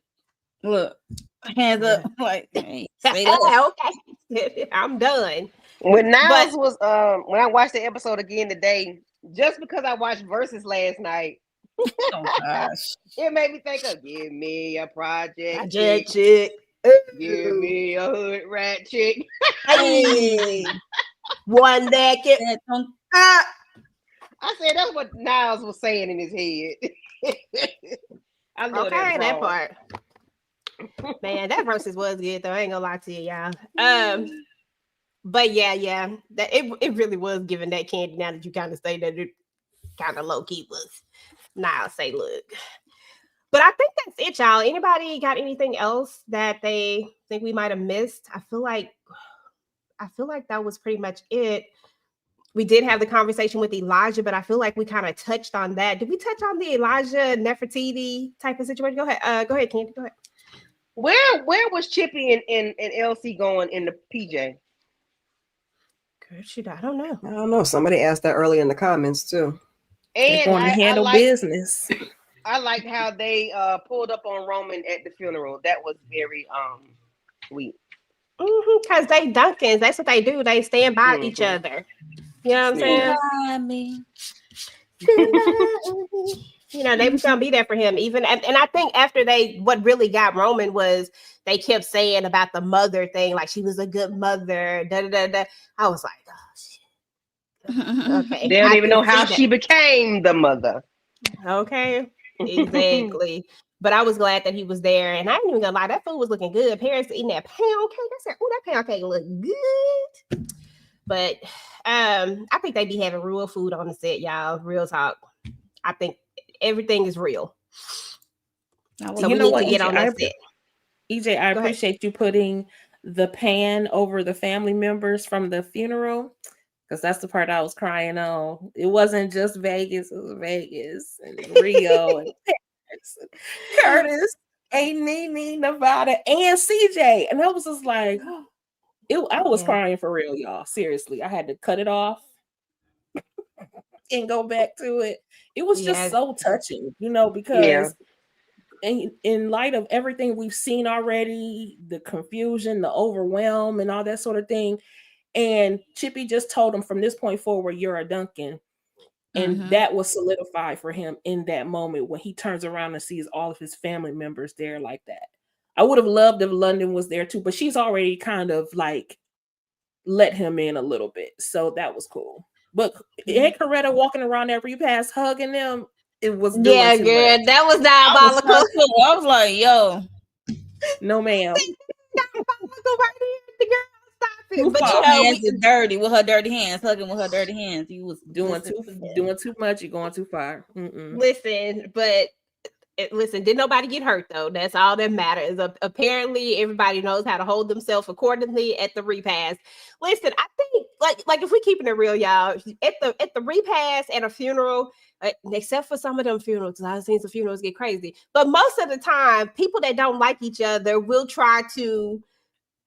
Look, hands up. Like, hey, say that. Okay, I'm done. When Niles was when I watched the episode again today, just because I watched Versus last night, oh gosh, it made me think of give me a project chick. Give me a hood rat chick. Hey, one naked. I said that's what Niles was saying in his head. I love that part. Man, that Versus was good though. I ain't gonna lie to you, y'all. But yeah, that it really was giving that candy. Now that you kind of say that, it kind of low key was. Niles say, look. But I think that's it, y'all. Anybody got anything else that they think we might have missed? I feel like that was pretty much it. We did have the conversation with Elijah, but I feel like we kind of touched on that. Did we touch on the Elijah Nefertiti type of situation? Go ahead, Candy. Go ahead. Where was Chippy and LC going in the PJ? Good shit, I don't know. I don't know. Somebody asked that early in the comments too. And I handle business. I liked how they pulled up on Roman at the funeral. That was very sweet. Because they Duncans, that's what they do. They stand by each other. You know what I'm saying? You know, they was gonna be there for him. Even and I think after what really got Roman was they kept saying about the mother thing, like she was a good mother. I was like, oh shit. Okay. They don't even know how she became the mother. Okay. Exactly. But I was glad that he was there, and I ain't even gonna lie, that food was looking good. Paris eating that pound cake. I said, "Oh, that pound cake look good." But I think they be having real food on the set, y'all. Real talk. I think everything is real. So you know what, to get on that set. EJ, I appreciate you putting the pan over the family members from the funeral, because that's the part I was crying on. It wasn't just Vegas; it was Vegas and Rio and Curtis, Nene, Nevada, and CJ. And I was just like, I was crying for real, y'all. Seriously, I had to cut it off and go back to it. It was just so touching, you know, because in light of everything we've seen already, the confusion, the overwhelm, and all that sort of thing, And Chippy just told him from this point forward, you're a Duncan. And that was solidified for him in that moment when he turns around and sees all of his family members there like that. I would have loved if London was there too, but she's already kind of like let him in a little bit. So that was cool. But Coretta walking around every pass hugging them, it was doing Yeah, too girl, much. that was diabolical. I was like, yo. No, ma'am. Diabolical right here. The girl, stop it. But Her you know, hands is dirty with her dirty hands, hugging with her dirty hands. You was doing too much. You're going too far. Listen, but listen, did nobody get hurt though? That's all that matters. Apparently, everybody knows how to hold themselves accordingly at the repast. Listen, I think like if we keeping it real, y'all, at the repast at a funeral, except for some of them funerals, because I've seen some funerals get crazy. But most of the time, people that don't like each other will try to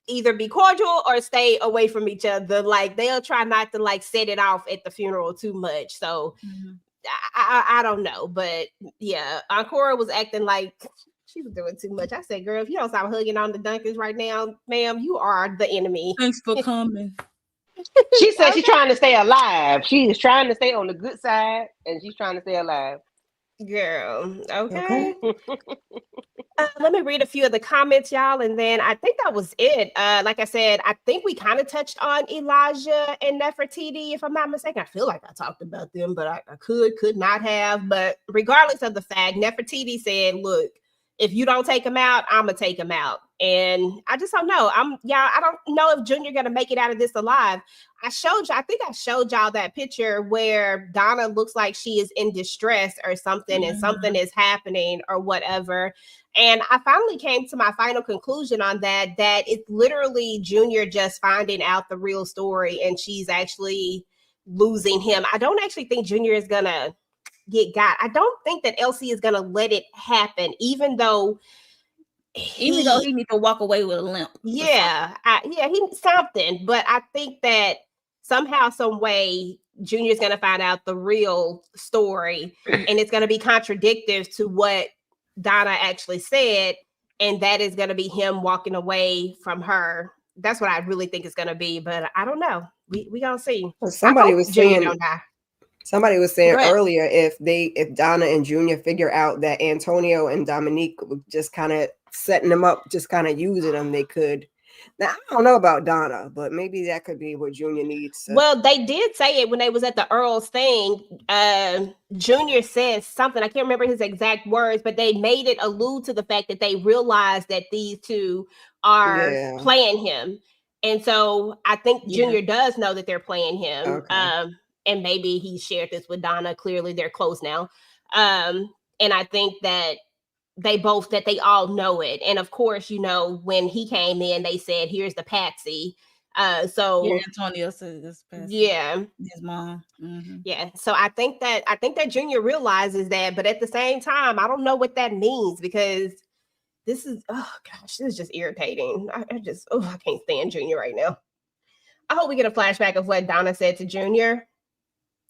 either be cordial or stay away from each other. Like they'll try not to like set it off at the funeral too much. So I don't know, but yeah, Ancora was acting like she was doing too much. I said, girl, if you don't stop hugging on the Duncans right now, ma'am, you are the enemy. Thanks for coming. She said she's trying to stay alive. She is trying to stay on the good side, and she's trying to stay alive. Girl, okay. Let me read a few of the comments, y'all, and then I think that was it. Like I said, I think we kind of touched on Elijah and Nefertiti, if I'm not mistaken. I feel like I talked about them, but I could not have. But regardless of the fact, Nefertiti said, look, if you don't take him out, I'm gonna take him out. And I just don't know. I don't know if Junior gonna make it out of this alive. I think I showed y'all that picture where Donna looks like she is in distress or something, and something is happening or whatever. And I finally came to my final conclusion on that it's literally Junior just finding out the real story, and she's actually losing him. I don't actually think Junior is gonna get got. I don't think that Elsie is gonna let it happen, even though he needs to walk away with a limp. Yeah, he's something. But I think that somehow, some way, Junior's gonna find out the real story, and it's gonna be contradictory to what Donna actually said, and that is gonna be him walking away from her. That's what I really think it's gonna be. But I don't know. We gonna see. Well, somebody was saying don't die. Somebody was saying earlier if Donna and Junior figure out that Antonio and Dominique were just kind of setting them up, just kind of using them, they could. Now I don't know about Donna, but maybe that could be what Junior needs. Well, they did say it when they was at the Earl's thing. Junior says something, I can't remember his exact words, but they made it allude to the fact that they realized that these two are playing him. And so I think Junior does know that they're playing him. Okay. And maybe he shared this with Donna. Clearly they're close now. And I think that they all know it. And of course, when he came in, they said, here's the patsy. So Antonio said this patsy. Yeah. His mom. Mm-hmm. Yeah. So I think that Junior realizes that, but at the same time, I don't know what that means, because this is just irritating. I can't stand Junior right now. I hope we get a flashback of what Donna said to Junior.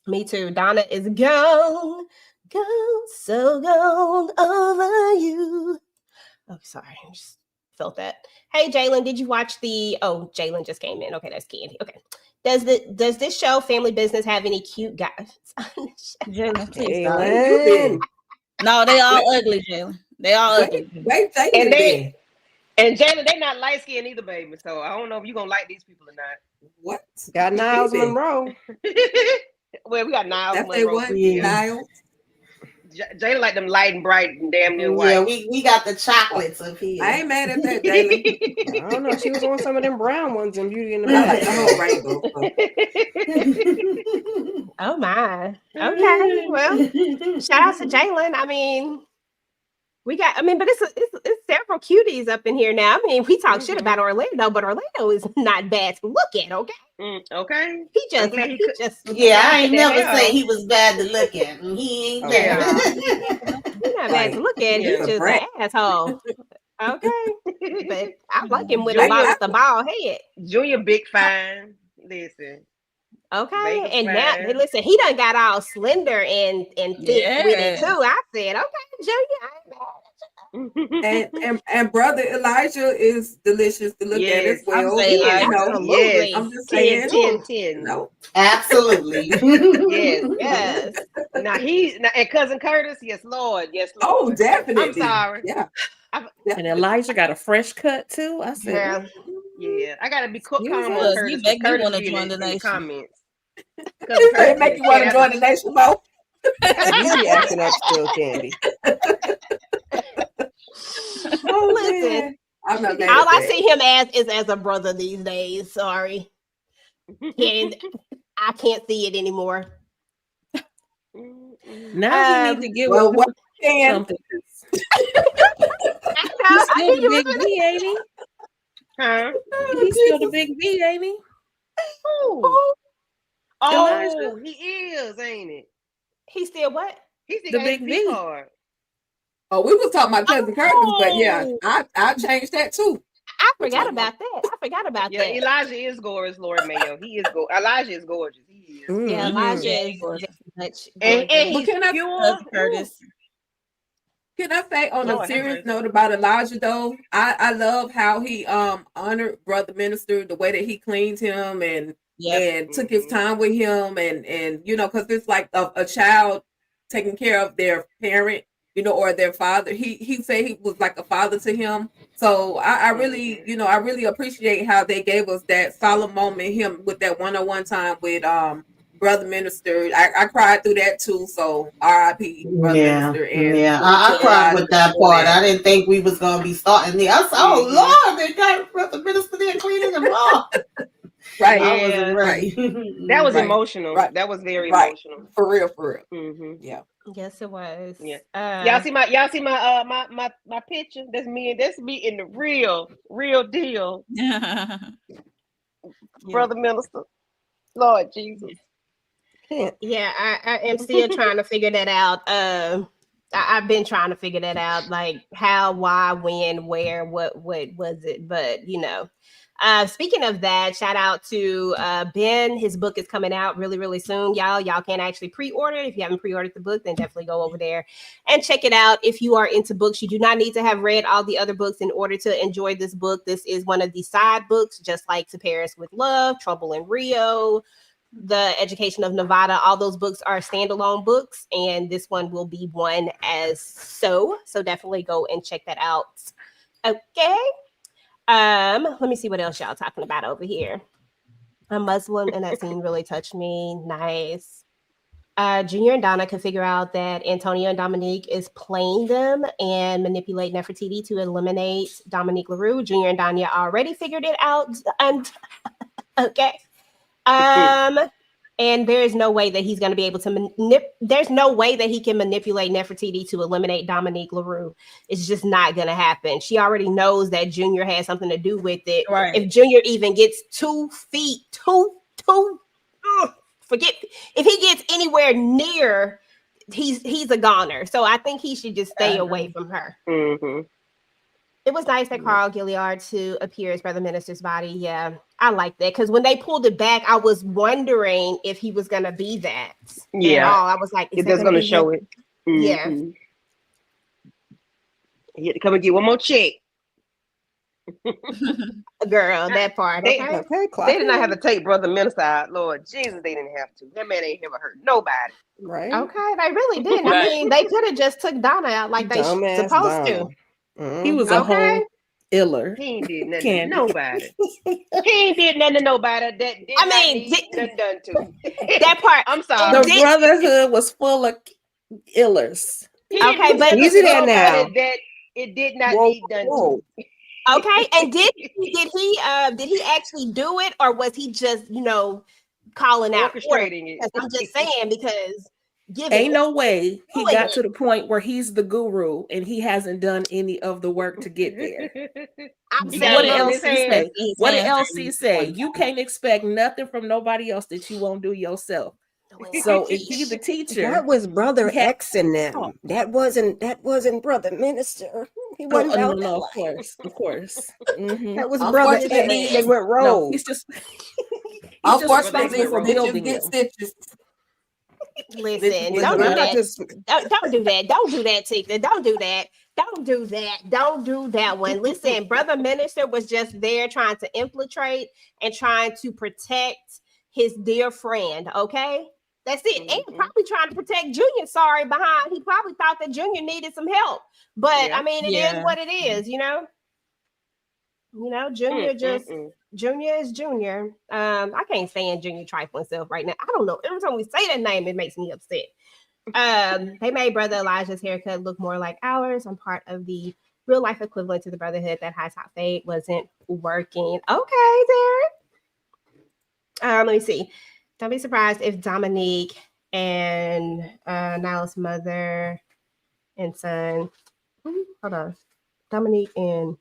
Me too. Donna is gone, so gone over you. Oh, sorry. I just felt that. Hey, Jalen, did you watch Jalen just came in. Okay, that's Candy. Okay. Does this show, Family Business, have any cute guys? Jalen, please. No, they all ugly, Jalen. They all ugly. And Jalen, they not light skinned either, baby. So I don't know if you're gonna like these people or not. What? Got Niles Monroe. Well, we got Niles Monroe. Niles. Jalen like them light and bright and damn near white. Yeah, we got the chocolates up here. I ain't mad at that, Jalen. I don't know. She was on some of them brown ones in Beauty and the Beast. I like the whole rainbow. Oh my. Okay. Well, shout out to Jalen. I mean, but it's several cuties up in here now. I mean, we talk shit about Orlando, but Orlando is not bad to look at, okay? Okay. He just I ain't never say he was bad to look at. He ain't there. He's not bad to look at. He's just an asshole. Okay. But I like him with the bald head. Junior big fine. Listen. Okay, and now listen, he done got all slender and thick with it too. I said, okay, Junior, I ain't mad at you. And brother Elijah is delicious to look at as well. saying, He is, like, absolutely. I'm just 10, saying. 10. No, Absolutely. Yes. Now and cousin Curtis, yes, Lord. oh, definitely. I'm sorry. Yeah. And Elijah got a fresh cut too. I said, Yeah. Yeah. I gotta be calm on Look, Curtis. you make me Curtis want to be join the in the nation. comments. It make you want to join the nation, Mo. You be acting up still, Candy. Oh, Listen, man. I'm not mad all at I that. see him as a brother these days. Sorry. And I can't see it anymore. now he need to get Well, with what can something. I He's still hear the you big listening. B, ain't he? Huh? He's still the big B, ain't he? Oh, Elijah. he is, ain't it? He still what? He's The big B. card. Oh, we was talking about cousin Curtis, but yeah, I changed that too. I forgot about that. Yeah, Elijah is gorgeous, Lord Mayo. He is Elijah is gorgeous. He is. Yeah, Elijah is gorgeous. much And gorgeous. he's Can I- pure. Curtis. Can I say on Lord a have serious mercy. note about Elijah though? I love how he honored brother minister, the way that he cleaned him and took his time with him and you know, because it's like a child taking care of their parent, you know, or their father. He said he was like a father to him. So I really, you know, I really appreciate how they gave us that solemn moment, him with that one-on-one time with brother minister. I cried through that too. So R.I.P. brother minister. And I cried with that part. I didn't think we was gonna be starting there. I said, "Oh Lord, they got brother minister there cleaning them up." Right. I wasn't ready. That was Right. emotional. Right. That was very Right. emotional. For real. Mm-hmm. Yeah. Yes, it was. Yeah. Y'all see my picture? That's me in the real deal, brother minister. Lord Jesus. Yeah, I am still trying to figure that out. I've been trying to figure that out, like how, why, when, where, what was it? But you know, speaking of that, shout out to Ben. His book is coming out really, really soon, y'all. Y'all can actually pre-order it. If you haven't pre-ordered the book, then definitely go over there and check it out. If you are into books, you do not need to have read all the other books in order to enjoy this book. This is one of the side books, just like To Paris with Love, Trouble in Rio, The Education of Nevada. All those books are standalone books, and this one will be one as so definitely go and check that out. Okay, let me see what else y'all talking about over here. A Muslim and that scene really touched me. Nice. Junior and Donna could figure out that Antonio and Dominique is playing them and manipulate Nefertiti to eliminate Dominique LaRue. Junior and Danya already figured it out. And okay. And there is no way that he's going to be able to there's no way that he can manipulate Nefertiti to eliminate Dominique LaRue. It's just not going to happen. She already knows that Junior has something to do with it. Right. If Junior even gets 2 feet, forget if he gets anywhere near, he's a goner. So I think he should just stay away from her. Mm-hmm. It was nice that Carl Gilliard to appear as Brother Minister's body. Yeah, I like that because when they pulled it back, I was wondering if he was gonna be that. Yeah, I was like, if that's gonna show it. Mm-hmm. Yeah, he had to come and get one more check. Girl, that part. They, Okay. they did not have to take Brother Minister out. Lord Jesus, they didn't have to. That man ain't never hurt nobody. Right. Okay, they really didn't. I mean, they could have just took Donna out like they Dumbass supposed Donna. to. He was a whole iller. He ain't did nothing Candy. to nobody. He ain't did nothing to nobody. That did I not mean, need nothing done to. That part. I'm sorry. The brotherhood was full of illers. He didn't Okay, do but nothing easy to there now. nobody that it did not Whoa, need done whoa. to. Okay, and did he actually do it, or was he just calling out Orchestrating it. Because I'm just saying, because Ain't no way he Doing got it. to the point where he's the guru and he hasn't done any of the work to get there. I'm He saying, got What did it on LC his hands. say? What did hands LC say? You can't expect nothing from nobody else that you won't do yourself. Well, So if he's the teacher, That was Brother he had- X in them. That wasn't Brother Minister. He wasn't no, about that of life. course. Mhm. That was Brother X. Unfortunately, They went No, rogue. he's just Unfortunately, responsible for building get them. stitches. listen, Listen, don't do I'm not that. just Don't do that. Don't do that, Tigger. Don't do that. Don't do that. Don't do that one. Listen, Brother Minister was just there trying to infiltrate and trying to protect his dear friend. Okay. That's it. And Mhm. probably trying to protect Junior. Sorry, behind. He probably thought that Junior needed some help. But Yeah. I mean, it is Yeah. what it is, you know. Junior Junior is Junior. I can't stand Junior trifling self right now. I don't know. Every time we say that name, it makes me upset. They made Brother Elijah's haircut look more like ours. I'm part of the real life equivalent to the Brotherhood. That high top fade wasn't working. Okay, Derek. Let me see. Don't be surprised if Dominique and Niall's mother and son. Hold on. Dominique and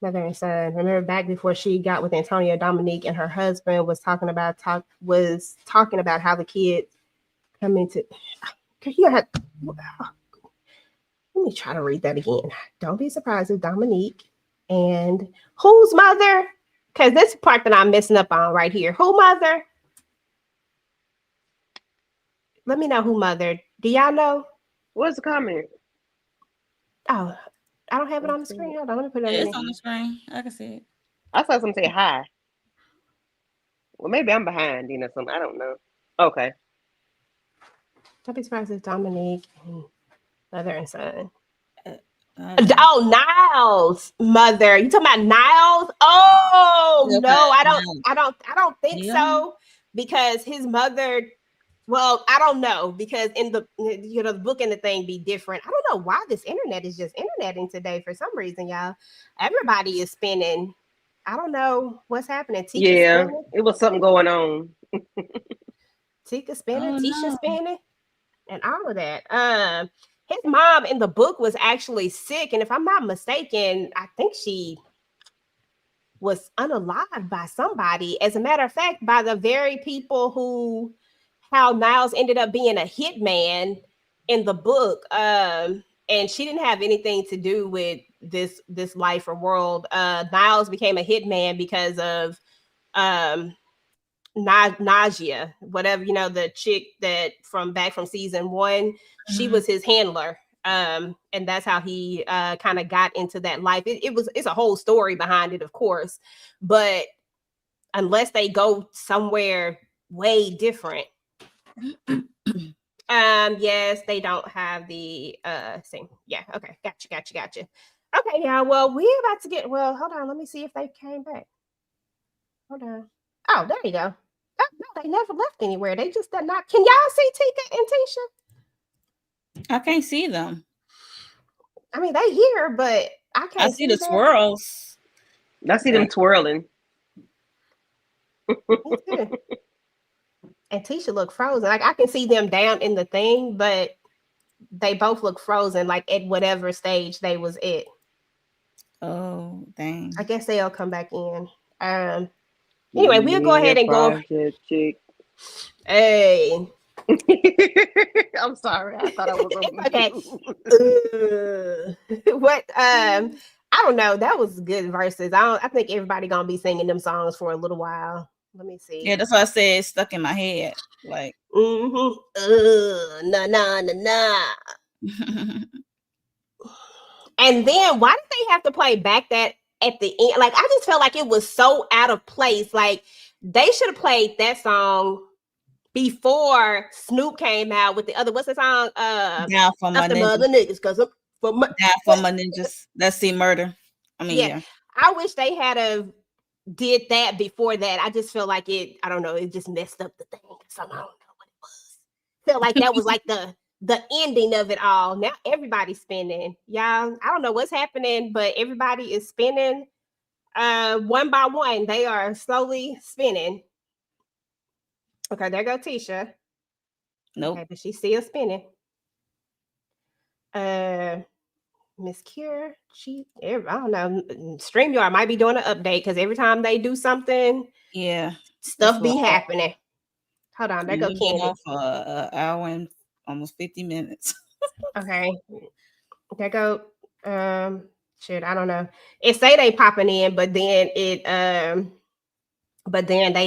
mother and son. Remember back before she got with Antonio, Dominique and her husband was talking about how the kids come into. You have, let me try to read that again. Don't be surprised if Dominique and whose mother? Because this part that I'm messing up on right here. Who mother? Let me know who mother. Do y'all know? What's the comment? Oh, I don't have it on the screen. Hold on, let me put it on It's there. on the screen. I can see it. I saw someone say hi. Well, maybe I'm behind, something. I don't know. Okay. Don't be surprised if Dominique and mother and son. Okay. Oh, Niles' mother. You talking about Niles? Oh Okay, no, I Niles. don't think Yeah. so, because his mother. Well, I don't know, because in the the book and the thing be different. I don't know why this internet is just interneting today for some reason, y'all. Everybody is spinning. I don't know what's happening. Tika Yeah, spinning, it was something going on. Tika spinning, Oh Tisha no. spinning, and all of that. His mom in the book was actually sick, and if I'm not mistaken, I think she was unalived by somebody. As a matter of fact, by the very people who, how Niles ended up being a hitman in the book. And she didn't have anything to do with this life or world. Niles became a hitman because of Nausea, whatever, the chick that from season 1, she was his handler. And that's how he kind of got into that life. It's a whole story behind it, of course, but unless they go somewhere way different. Yes, they don't have the same. Yeah, okay, gotcha. Okay, yeah, well, we're about to get, well, hold on, let me see if they came back. Hold on. Oh, there you go. Oh, no, they never left anywhere. They just did not. Can y'all see Tika and Tisha? I can't see them. I mean, they here, but I can't I see the them. swirls. I see them twirling. And Tisha look frozen. Like, I can see them down in the thing, but they both look frozen, like at whatever stage they was at. Oh, dang. I guess they'll come back in. Anyway, we'll go ahead and go. Chick. Hey. I'm sorry. I thought I was on okay. What? I don't know. That was good verses. I think everybody gonna be singing them songs for a little while. Let me see. Yeah, that's why I said it's stuck in my head. Like, nah. And then why did they have to play back that at the end? Like, I just felt like it was so out of place. Like, they should have played that song before Snoop came out with the other, what's the song? Down for my ninjas. Other niggas, cause Down for my ninjas. Let's see murder. I mean, yeah. I wish they had did that before that. I just feel like it, I don't know, it just messed up the thing. Somehow, I don't know what it was. Felt like that was like the ending of it all. Now everybody's spinning. Y'all, I don't know what's happening, but everybody is spinning one by one. They are slowly spinning. Okay, there go Tisha. Nope. Okay, but she's still spinning. Miss Kier, I don't know. StreamYard might be doing an update because every time they do something, stuff be happening. Hold on, there go Candy. For an hour and almost 50 minutes. Okay, there go. Shit, I don't know. It say they popping in, but then they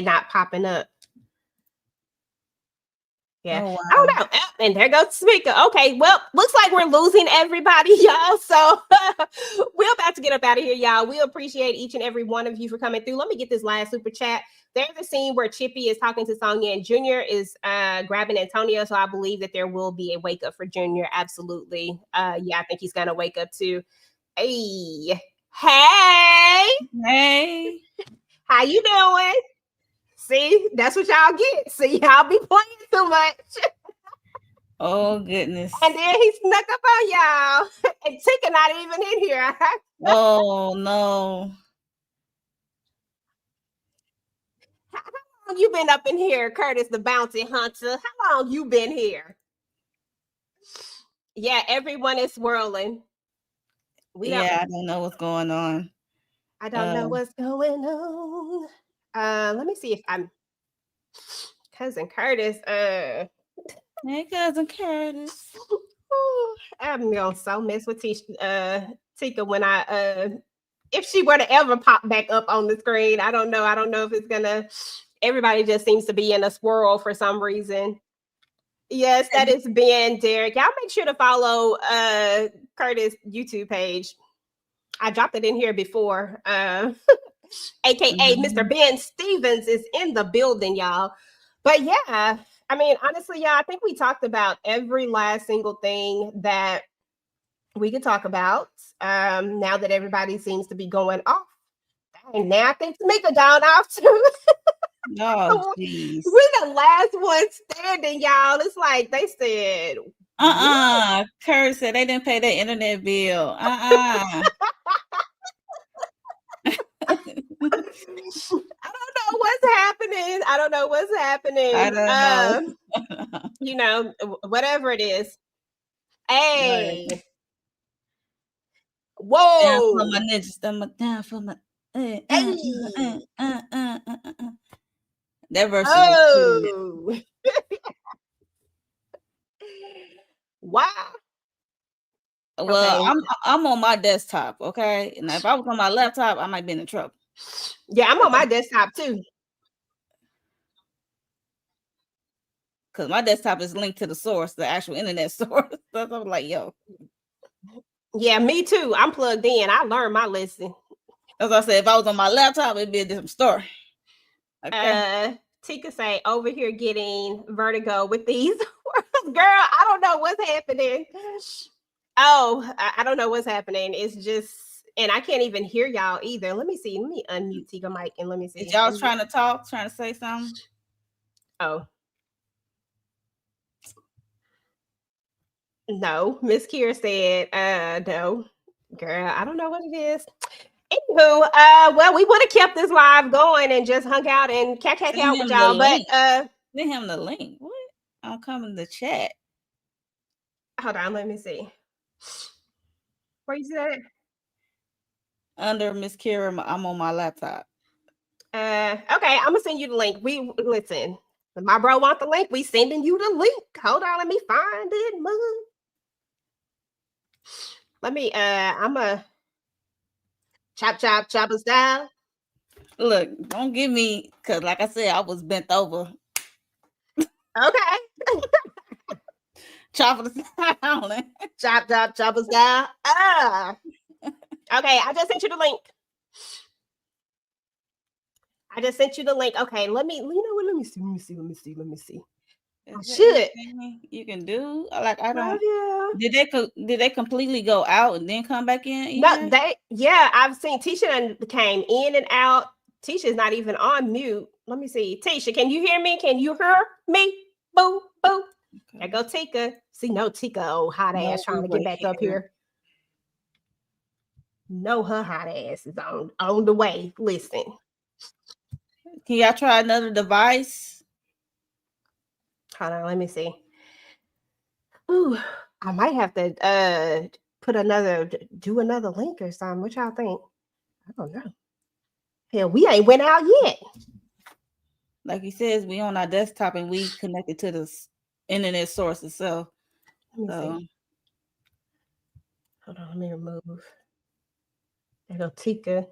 not popping up. Yeah. Oh I don't wow. know. And there goes the speaker. Okay. Well, looks like we're losing everybody, y'all. So we're about to get up out of here, y'all. We appreciate each and every one of you for coming through. Let me get this last super chat. There's a scene where Chippy is talking to Sonya and Junior is grabbing Antonio. So I believe that there will be a wake up for Junior. Absolutely. Yeah, I think he's gonna wake up too. Hey. Hey. Hey. How you doing? See, that's what y'all get. See, y'all be playing too much. Oh goodness. And then he snuck up on y'all. And Tika not even in here. Oh no. How long you been up in here, Curtis the Bounty Hunter? How long you been here? Yeah, everyone is swirling. Yeah, I don't know what's going on. I don't know what's going on. Let me see if I'm Cousin Curtis. Hey, Cousin Curtis. I'm gonna so mess with Tika when I if she were to ever pop back up on the screen. I don't know. I don't know if it's gonna. Everybody just seems to be in a swirl for some reason. Yes, that is Ben Derek. Y'all make sure to follow Curtis' YouTube page. I dropped it in here before. AKA Mr. Ben Stevens is in the building, y'all. But yeah, I mean, honestly, y'all, I think we talked about every last single thing that we could talk about. Now that everybody seems to be going off. And now I think Tamika gone off too. Oh, jeez. We're the last one standing, y'all. It's like they said, Kurt said they didn't pay their internet bill. I don't know what's happening. I don't know what's happening. I don't know. You know, whatever it is. Hey. Right. Whoa. Down for my ninjas. Down for my. That verse is wow. Well, Okay. I'm on my desktop, okay? And if I was on my laptop, I might be in trouble. Yeah, I'm on my desktop too. Because my desktop is linked to the source, the actual internet source. So I'm like, yo. Yeah, me too. I'm plugged in. I learned my lesson. As I said, if I was on my laptop, it'd be a different story. Okay. Tika say over here getting vertigo with these words. Girl, I don't know what's happening. Oh, I don't know what's happening. It's just, and I can't even hear y'all either. Let me see. Let me unmute Tika mic and let me see. Is y'all trying to talk, trying to say something? Oh. No, Miss Kiera said, no. Girl, I don't know what it is. Anywho, well, we would have kept this live going and just hung out and cat out with y'all, but send him the link. What? I'll come in the chat. Hold on, let me see. Where you see that? Under Miss Kira, I'm on my laptop. Okay, I'm gonna send you the link. We listen. If my bro want the link, we sending you the link. Hold on, let me find it, mug. Let me I'm a chop us down. Look, don't give me, because like I said, I was bent over. Okay. Chop us down. Chop us down. Okay, I just sent you the link. I just sent you the link. Okay, let me, you know what? Let me see. I should. You can do like I don't. Yeah. Did they completely go out and then come back in? No, I've seen Tisha came in and out. Tisha's not even on mute. Let me see. Tisha, can you hear me? Can you hear me? Boo, boo. Okay. There go Tika. See, no Tika, oh hot ass trying to get back up here. No, her hot ass is on the way. Listen. Can y'all try another device? Hold on, let me see. Ooh, I might have to do another link or something. What y'all think? I don't know. Hell, we ain't went out yet. Like he says, we on our desktop and we connected to the internet source itself. Let me see. Hold on, let me remove. There go Tika.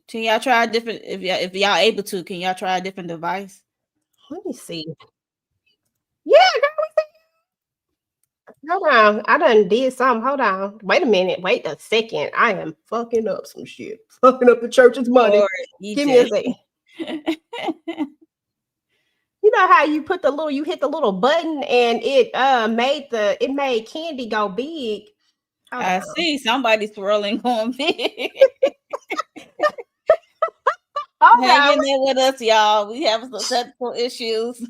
Can y'all try a different, if y'all able to, can y'all try a different device? Let me see. Yeah, hold on. I done did something. Hold on. Wait a minute. Wait a second. I am fucking up some shit. Fucking up the church's money. Lord, Give me a EJ. second. You know how you put the little, you hit the little button and it made candy go big. Hold I on. see somebody swirling on big. Hold Hang on. in there with us, y'all. We have some technical issues.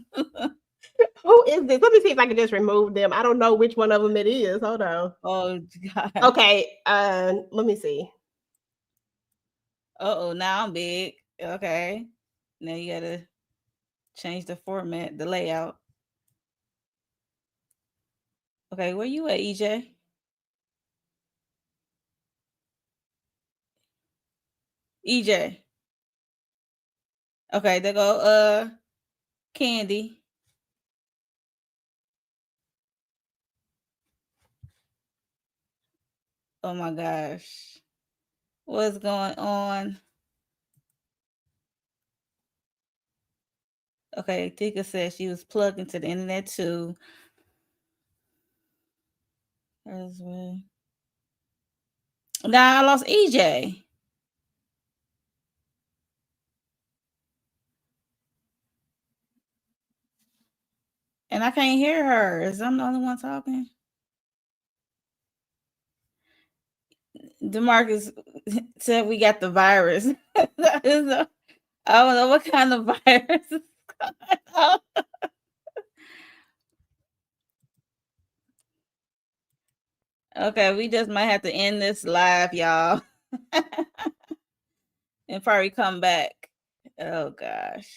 Who is this? Let me see if I can just remove them. I don't know which one of them it is. Hold on. Oh God. Okay. Let me see. Oh, now I'm big. Okay. Now you gotta change the format, the layout. Okay, where you at, EJ? EJ. Okay, there go Candy. Oh my gosh. What's going on? Okay, Tika said she was plugged into the internet too. Now I lost EJ. And I can't hear her. Is I'm the only one talking? DeMarcus said we got the virus. I don't know what kind of virus is going on. Okay, we just might have to end this live, y'all. And probably come back. Oh gosh.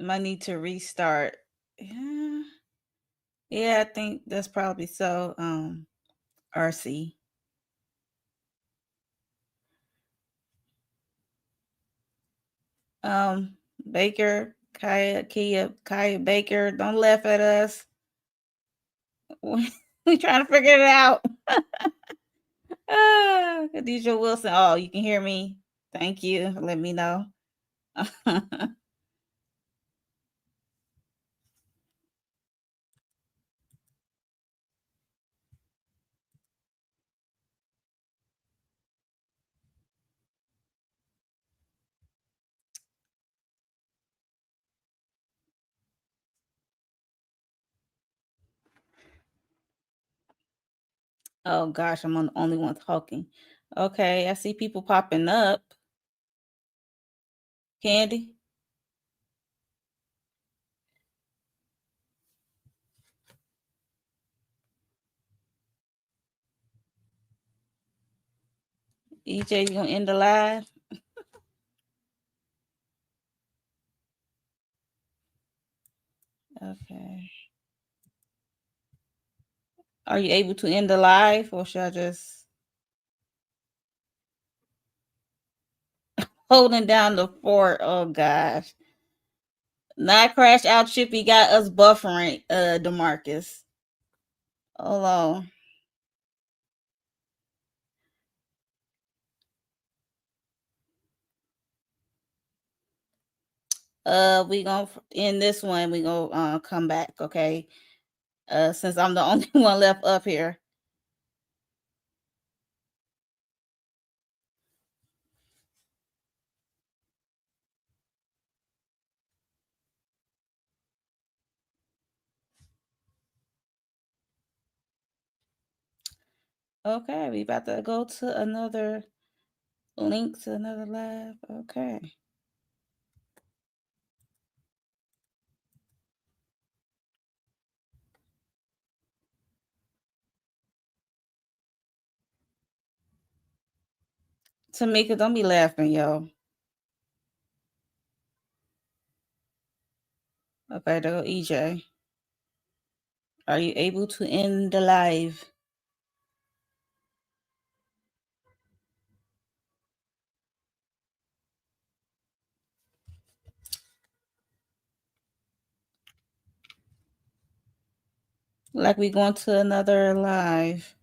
Might need to restart. Yeah. Yeah, I think that's probably so. RC. Baker, Kaya Baker, don't laugh at us. We trying to figure it out. Khadijah Wilson. Oh, you can hear me. Thank you. Let me know. Oh gosh, I'm the only one talking. Okay, I see people popping up. Candy. EJ, you gonna end the live? Okay. Are you able to end the live, or should I just holding down the fort? Oh gosh. Not crash out Chippy got us buffering, DeMarcus. Hold on. We gonna end this one. We gonna come back, okay? Since I'm the only one left up here. Okay, we about to go to another link to another live. Okay. Tamika, don't be laughing, yo. Okay, there go EJ. Are you able to end the live? Like we going to another live.